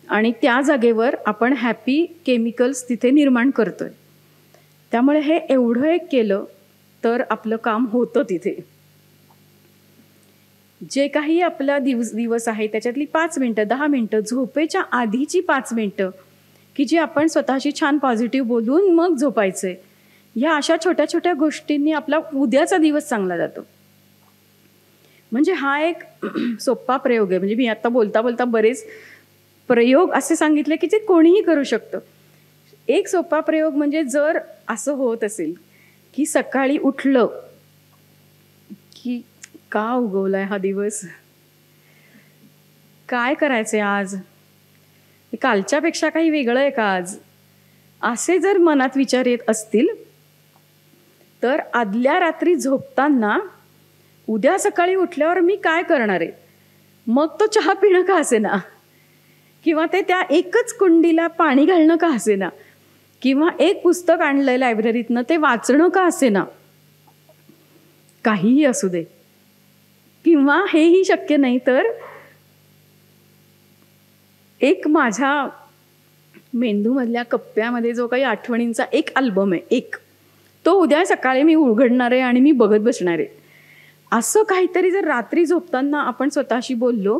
आणि त्या जागेवर आपण हॅपी केमिकल्स तिथे निर्माण करतोय. त्यामुळे हे एवढं एक केलं तर आपलं काम होतं तिथे. जे काही आपला दिवस आहे त्याच्यातली 5 मिनटं, 10 मिनटं, झोपेच्या आधीची 5 मिनटं की जी आपण स्वतःशी छान पॉझिटिव्ह बोलून मग झोपायचंय, ह्या अशा छोट्या छोट्या गोष्टींनी आपला उद्याचा दिवस चांगला जातो. म्हणजे हा एक सोपा प्रयोग आहे. म्हणजे मी आता बोलता बोलता बरेच प्रयोग असे सांगितले की जे कोणीही करू शकतं. एक सोपा प्रयोग म्हणजे जर असं होत असेल की सकाळी उठलं की का उगवलाय हा दिवस, काय करायचंय आज, कालच्यापेक्षा काही वेगळं आहे का आज, असे जर मनात विचार येत असतील तर आदल्या रात्री झोपताना उद्या सकाळी उठल्यावर मी काय करणार आहे, मग तो चहा पिणं का असेना, किंवा ते त्या एकच कुंडीला पाणी घालणं का असेना, किंवा एक पुस्तक आणलंय लायब्ररीतनं ते वाचणं का असेना, काहीही असू दे. किंवा हेही शक्य नाही तर एक माझ्या मेंदूमधल्या कप्प्यामध्ये जो काही आठवणींचा एक अल्बम आहे, एक तो उद्या सकाळी मी उघडणार आहे आणि मी बघत बसणार आहे. असं काहीतरी जर रात्री झोपताना आपण स्वतःशी बोललो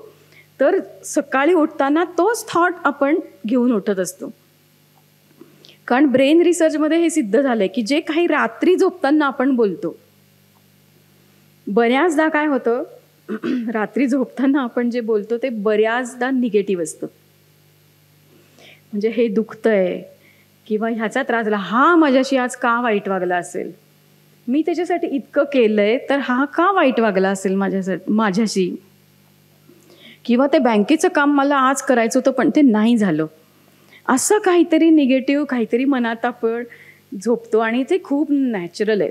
तर सकाळी उठताना तोच थॉट आपण घेऊन उठत असतो. कारण ब्रेन रिसर्चमध्ये हे सिद्ध झालंय की जे काही रात्री झोपताना आपण बोलतो, बऱ्याचदा काय होतं, रात्री झोपताना आपण जे बोलतो ते बऱ्याचदा निगेटिव्ह असतं. म्हणजे हे दुखतंय किंवा ह्याचा त्रास झाला, हा माझ्याशी आज का वाईट वागला असेल, मी त्याच्यासाठी इतकं केलंय तर हा का वाईट वागला असेल माझ्याशी, किंवा ते बँकेचं काम मला आज करायचं होतं पण ते नाही झालं. असं काहीतरी निगेटिव्ह काहीतरी मनात आपण झोपतो आणि ते खूप नॅचरल आहे.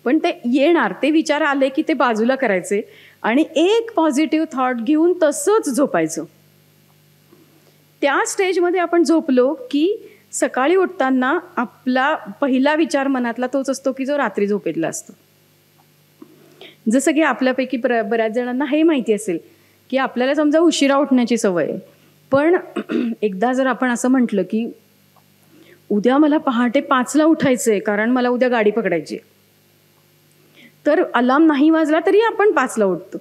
पण ते येणार, ते विचार आले की ते बाजूला करायचे आणि एक पॉझिटिव्ह थॉट घेऊन तसंच झोपायचं. त्या स्टेजमध्ये आपण झोपलो की सकाळी उठताना आपला पहिला विचार मनातला तोच असतो की जो रात्री झोपेतला असतो. जसं की आपल्यापैकी बऱ्याच जणांना हे माहिती असेल की आपल्याला समजा उशिरा उठण्याची सवय आहे, पण एकदा जर आपण असं म्हटलं की उद्या मला पहाटे 5ला उठायचं आहे कारण मला उद्या गाडी पकडायची, तर अलार्म नाही वाजला तरी आपण 5ला उठतो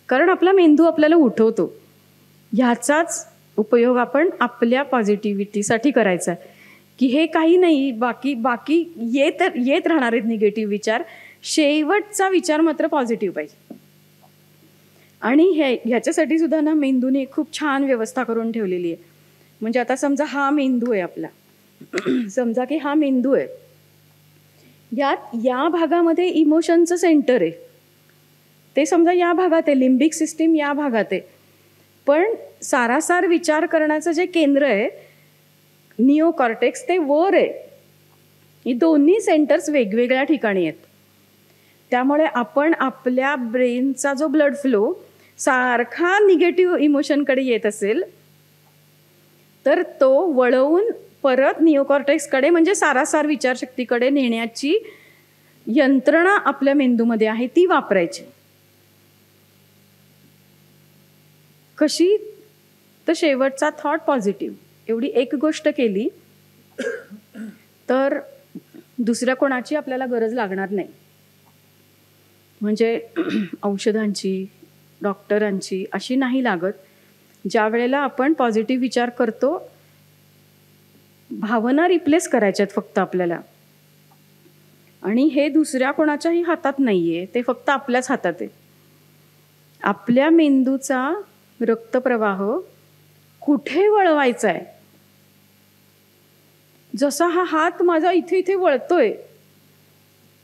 कारण आपला मेंदू आपल्याला उठवतो. ह्याचाच उपयोग आपण आपल्या पॉझिटिव्हिटीसाठी करायचा आहे की हे काही नाही, बाकी येत राहणार आहेत निगेटिव्ह विचार, शेवटचा विचार मात्र पॉझिटिव्ह पाहिजे. आणि ह्याच्यासाठी सुद्धा ना मेंदूने एक खूप छान व्यवस्था करून ठेवलेली आहे. म्हणजे आता समजा हा मेंदू आहे आपला, समजा की हा मेंदू आहे, या भागामध्ये इमोशनचं सेंटर आहे, ते समजा या भागात आहे, लिम्बिक सिस्टीम या भागात आहे, पण सारासार विचार करण्याचं जे केंद्र आहे निओकॉर्टेक्स ते वर आहे. ही दोन्ही सेंटर्स वेगवेगळ्या ठिकाणी आहेत. त्यामुळे आपण आपल्या ब्रेनचा जो ब्लड फ्लो सारखा निगेटिव्ह इमोशनकडे येत असेल तर तो वळवून परत निओकॉर्टेक्सकडे म्हणजे सारासार विचारशक्तीकडे नेण्याची यंत्रणा आपल्या मेंदूमध्ये आहे, ती वापरायची. कशी? तर शेवटचा थॉट पॉझिटिव्ह. एवढी एक गोष्ट केली तर दुसऱ्या कोणाची आपल्याला गरज लागणार नाही. म्हणजे औषधांची, डॉक्टरांची अशी नाही लागत. ज्या वेळेला आपण पॉझिटिव्ह विचार करतो, भावना रिप्लेस करायच्यात फक्त आपल्याला, आणि हे दुसऱ्या कोणाच्याही हातात नाहीये, ते फक्त आपल्याच हातात आहे. आपल्या मेंदूचा रक्तप्रवाह कुठे वळवायचा आहे, जसा हा हात माझा इथे इथे वळतोय,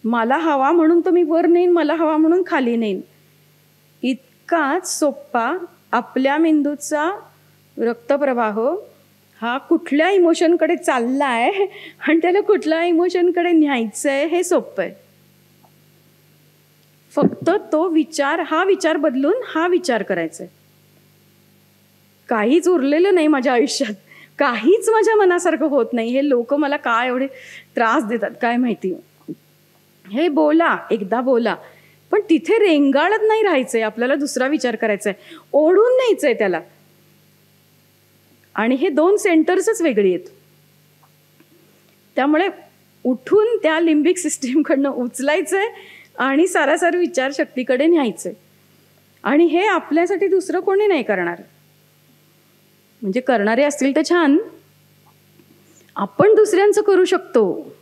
मला हवा म्हणून तर मी वर नेईन, मला हवा म्हणून खाली नेईन, इतकाच सोप्पा आपल्या मेंदूचा रक्तप्रवाह हा कुठल्या इमोशनकडे चाललाय आणि त्याला कुठल्या इमोशनकडे न्यायचं आहे हे सोपं आहे. फक्त तो विचार, हा विचार बदलून हा विचार करायचा आहे. काहीच उरलेलं नाही माझ्या आयुष्यात, काहीच माझ्या मनासारखं होत नाही, हे लोक मला काय एवढे त्रास देतात काय माहिती. हे बोला, एकदा बोला, पण तिथे रेंगाळत नाही राहायचंय, आपल्याला दुसरा विचार करायचा आहे, ओढून न्यायचंय त्याला. आणि हे दोन सेंटर्सच वेगळी आहेत. त्यामुळे उठून त्या लिम्बिक सिस्टीमकडनं उचलायचंय आणि सारासार विचारशक्तीकडे न्यायचंय. आणि हे आपल्यासाठी दुसरं कोणी नाही करणार. म्हणजे करणारे असतील तर छान, आपण दुसऱ्यांचं करू शकतो,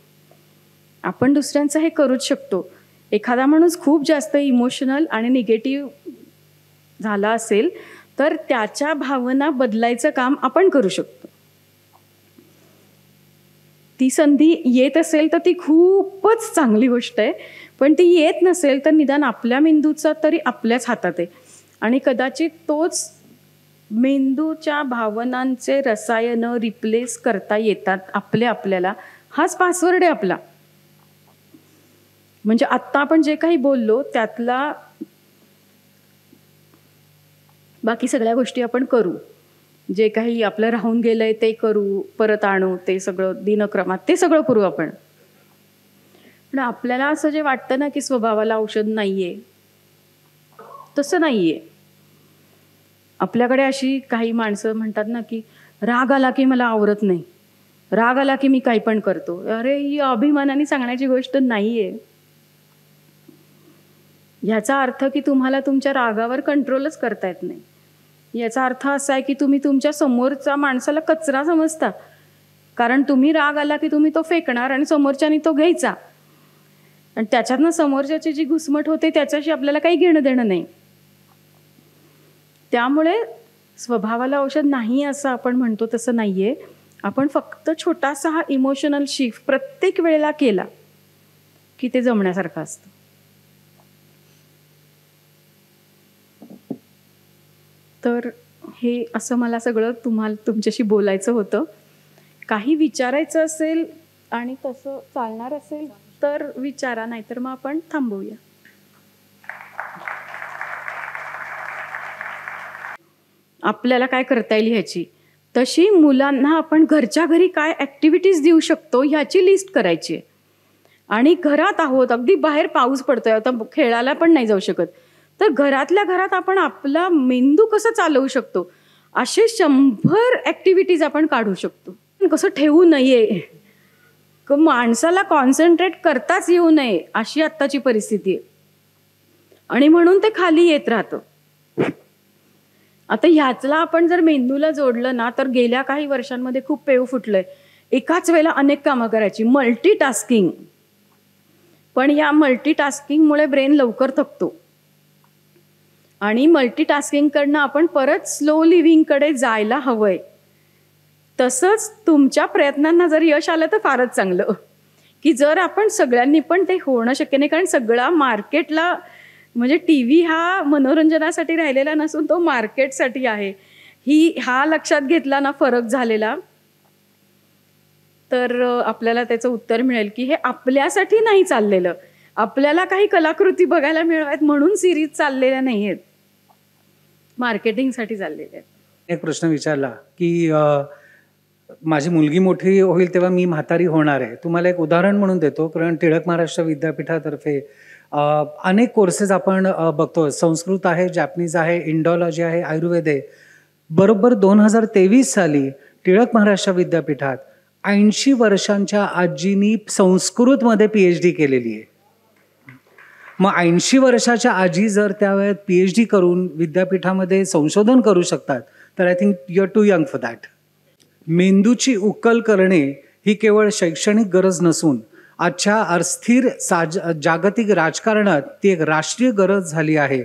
आपण दुसऱ्यांचं हे करूच शकतो. एखादा माणूस खूप जास्त इमोशनल आणि निगेटिव्ह झाला असेल तर त्याच्या भावना बदलायचं काम आपण करू शकतो. ती संधी येत असेल तर ती खूपच चांगली गोष्ट आहे, पण ती येत नसेल तर निदान आपल्या मेंदूचा तरी आपल्याच हातात आहे. आणि कदाचित तोच मेंदूच्या भावनांचे रसायन रिप्लेस करता येतात आपल्याला. हाच पासवर्ड आहे आपला. म्हणजे आत्ता आपण जे काही बोललो त्यातला बाकी सगळ्या गोष्टी आपण करू, जे काही आपलं राहून गेलंय ते करू, परत आणू, ते सगळं दिनक्रमात ते सगळं करू आपण. पण आपल्याला असं जे वाटतं ना की स्वभावाला औषध नाहीये, तसं नाहीये. आपल्याकडे अशी काही माणसं म्हणतात ना की राग आला की मला आवरत नाही, राग आला की मी काही पण करतो. अरे, ही अभिमानाने सांगण्याची गोष्ट नाहीये. ह्याचा अर्थ की तुम्हाला तुमच्या रागावर कंट्रोलच करता येत नाही. याचा अर्थ असा आहे की तुम्ही तुमच्या समोरचा माणसाला कचरा समजता. कारण तुम्ही राग आला की तुम्ही तो फेकणार आणि समोरच्यानी तो घ्यायचा, आणि त्याच्यातनं समोरच्याची जी घुसमट होते त्याच्याशी आपल्याला काही घेणं देणं नाही. त्यामुळे स्वभावाला औषध नाही असं आपण म्हणतो तसं नाहीये. आपण फक्त छोटासा हा इमोशनल शिफ्ट प्रत्येक वेळेला केला की ते जमण्यासारखं असतं. तर हे असं मला सगळं तुमच्याशी बोलायचं होतं. काही विचारायचं असेल आणि तसं चालणार असेल तर विचारा, नाहीतर मग आपण थांबवूया. आपल्याला काय करता येईल ह्याची, तशी मुलांना आपण घरच्या घरी काय ॲक्टिव्हिटीज देऊ शकतो ह्याची लिस्ट करायची आहे. आणि घरात आहोत, अगदी बाहेर पाऊस पडतोय, आता खेळायला पण नाही जाऊ शकत, तर घरातल्या घरात आपण आपला मेंदू कसं चालवू शकतो असे 100 ॲक्टिव्हिटीज आपण काढू शकतो. कसं ठेवू नये, माणसाला कॉन्सन्ट्रेट करताच येऊ नये अशी आत्ताची परिस्थिती आहे, आणि म्हणून ते खाली येत राहतं. आता ह्याचला आपण जर मेंदूला जोडलं ना, तर गेल्या काही वर्षांमध्ये खूप पेव फुटलंय. एकाच वेळेला अनेक कामं करायची, मल्टीटास्किंग. पण या मल्टीटास्किंगमुळे ब्रेन लवकर थकतो, आणि मल्टीटास्किंगकडनं आपण परत स्लो लिव्हिंगकडे जायला हवंय. तसंच तुमच्या प्रयत्नांना जर यश आलं तर फारच चांगलं, की जर आपण सगळ्यांनी, पण ते होणं शक्य नाही, कारण सगळा मार्केटला, म्हणजे टी व्ही हा मनोरंजनासाठी राहिलेला नसून तो मार्केटसाठी आहे. हा लक्षात घेतला ना फरक झालेला, तर आपल्याला त्याचं उत्तर मिळेल की हे आपल्यासाठी नाही चाललेलं. आपल्याला काही कलाकृती बघायला मिळाव्यात म्हणून सिरीज चाललेल्या नाही आहेत, मार्केटिंगसाठी चाललेल्या आहेत. एक प्रश्न विचारला की माझी मुलगी मोठी होईल तेव्हा मी म्हातारी होणार आहे. तुम्हाला एक उदाहरण म्हणून देतो, कारण टिळक महाराष्ट्र विद्यापीठातर्फे अनेक कोर्सेस आपण बघतो. संस्कृत आहे, जॅपनीज आहे, इंडॉलॉजी आहे, आयुर्वेद आहे. बरोबर 2023 साली टिळक महाराष्ट्र विद्यापीठात 80 वर्षांच्या आजीनी संस्कृतमध्ये PhD केलेली आहे. मग 80 वर्षाच्या आजी जर त्या वेळेत PhD करून विद्यापीठामध्ये संशोधन करू शकतात, तर I think you are too young for that. मेंदूची उकल करणे ही केवळ शैक्षणिक गरज नसून आजच्या अस्थिर जागतिक राजकारणात ती एक राष्ट्रीय गरज झाली आहे,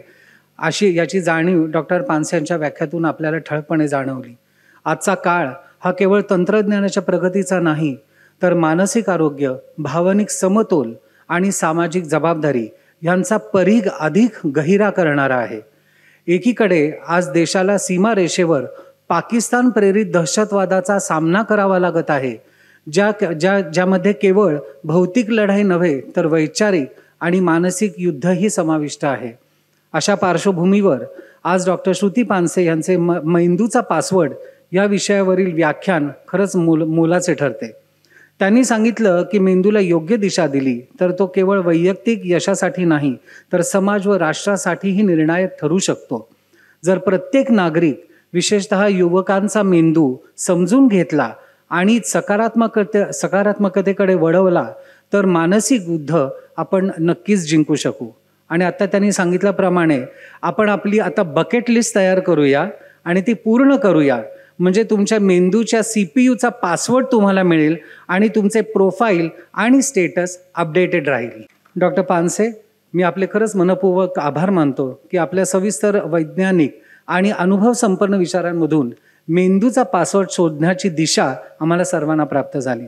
अशी याची जाणीव डॉक्टर पानसे यांच्या व्याख्यातून आपल्याला ठळकपणे जाणवली. आजचा काळ हा केवळ तंत्रज्ञानाच्या प्रगतीचा नाही, तर मानसिक आरोग्य, भावनिक समतोल आणि सामाजिक जबाबदारी यांचा परीघ अधिक गहिरा करणारा आहे. एकीकडे आज देशाला सीमारेषेवर पाकिस्तान प्रेरित दहशतवादाचा सामना करावा लागत आहे, ज्यामध्ये केवळ भौतिक लढाई नव्हे तर वैचारिक आणि मानसिक युद्धही समाविष्ट आहे. अशा पार्श्वभूमीवर आज डॉक्टर श्रुती पानसे यांचे मेंदूचा पासवर्ड या विषयावरील व्याख्यान खरंच मोलाचे ठरते. त्यांनी सांगितलं की मेंदूला योग्य दिशा दिली तर तो केवळ वैयक्तिक यशासाठी नाही, तर समाज व राष्ट्रासाठीही निर्णायक ठरू शकतो. जर प्रत्येक नागरिक, विशेषतः युवकांचा मेंदू समजून घेतला आणि सकारात्मकतेकडे वळवला, तर मानसिक युद्ध आपण नक्कीच जिंकू शकू. आणि आता त्यांनी सांगितल्याप्रमाणे आपण आपली आता बकेट लिस्ट तयार करूया आणि ती पूर्ण करूया, म्हणजे तुमच्या मेंदूच्या CPUचा पासवर्ड तुम्हाला मिळेल आणि तुमचे प्रोफाईल आणि स्टेटस अपडेटेड राहील. डॉक्टर पानसे, मी आपले खरंच मनपूर्वक आभार मानतो की आपल्या सविस्तर वैज्ञानिक आणि अनुभव संपन्न विचारांमधून मेंदूचा पासवर्ड शोधण्याची दिशा आम्हाला सर्वांना प्राप्त झाली.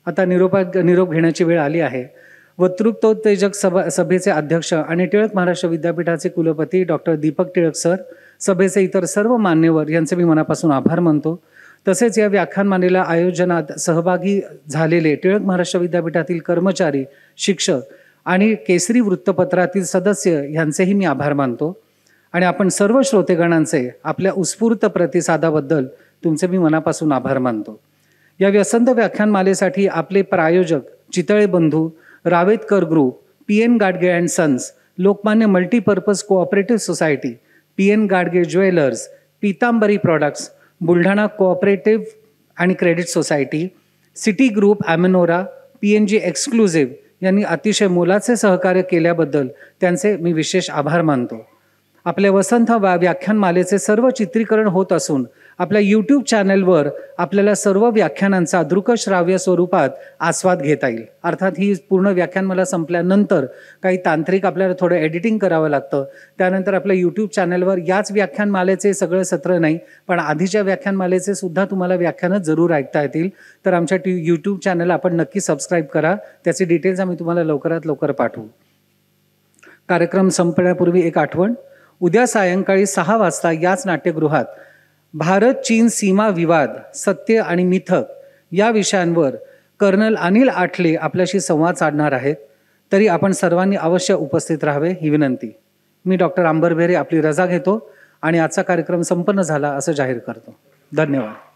आता निरोप घेण्याची वेळ आली आहे. वक्तृत्वोत्तेजक सभेचे अध्यक्ष आणि टिळक महाराष्ट्र विद्यापीठाचे कुलपती डॉक्टर दीपक टिळक सर, सभेचे इतर सर्व मान्यवर यांचे मी मनापासून आभार मानतो. तसेच या व्याख्यानमालेला आयोजनात सहभागी झालेले टिळक महाराष्ट्र विद्यापीठातील कर्मचारी, शिक्षक आणि केसरी वृत्तपत्रातील सदस्य यांचेही मी आभार मानतो. आणि आपण सर्व श्रोतेगणांचे आपल्या उत्स्फूर्त प्रतिसादाबद्दल तुमचे मी मनापासून आभार मानतो. या व्यसंत व्याख्यानमालेसाठी आपले प्रायोजक Chitale Bandhu, Ravetkar group, PN Gadgil and sons, Lokmanya multipurpose cooperative society, PN Gadgil jewellers, Pitambari products, Buldhana cooperative आणि credit society, city group, Amanora, PNG exclusive यांनी अतिशय मोलाचे सहकार्य केल्याबद्दल त्यांचे मी विशेष आभार मानतो. आपल्या वसंत व्याख्यानमालेचे सर्व चित्रीकरण होत असून आपल्या यूट्यूब चॅनलवर आपल्याला सर्व व्याख्यानांचा दृकश्राव्य स्वरूपात आस्वाद घेता येईल. अर्थात ही पूर्ण व्याख्यानमाला संपल्यानंतर काही तांत्रिक आपल्याला थोडं एडिटिंग करावं लागतं. त्यानंतर आपल्या यूट्यूब चॅनलवर याच व्याख्यानमालेचे सगळं सत्र नाही, पण आधीच्या व्याख्यानमालेचे सुद्धा तुम्हाला व्याख्यानं जरूर ऐकता येतील. तर आमच्या यूट्यूब चॅनल आपण नक्की सबस्क्राईब करा. त्याचे डिटेल्स आम्ही तुम्हाला लवकरात लवकर पाठवू. कार्यक्रम संपण्यापूर्वी एक आठवण. उद्या सायंकाळी 6 वाजता याच नाट्यगृहात भारत चीन सीमा विवाद, सत्य आणि मिथक या विषयांवर कर्नल अनिल आठले आपल्याशी संवाद साधणार आहेत. तरी आपण सर्वांनी अवश्य उपस्थित राहावे ही विनंती. मी डॉक्टर अंबर बेरे आपली रजा घेतो आणि आजचा कार्यक्रम संपन्न झाला असं जाहीर करतो. धन्यवाद.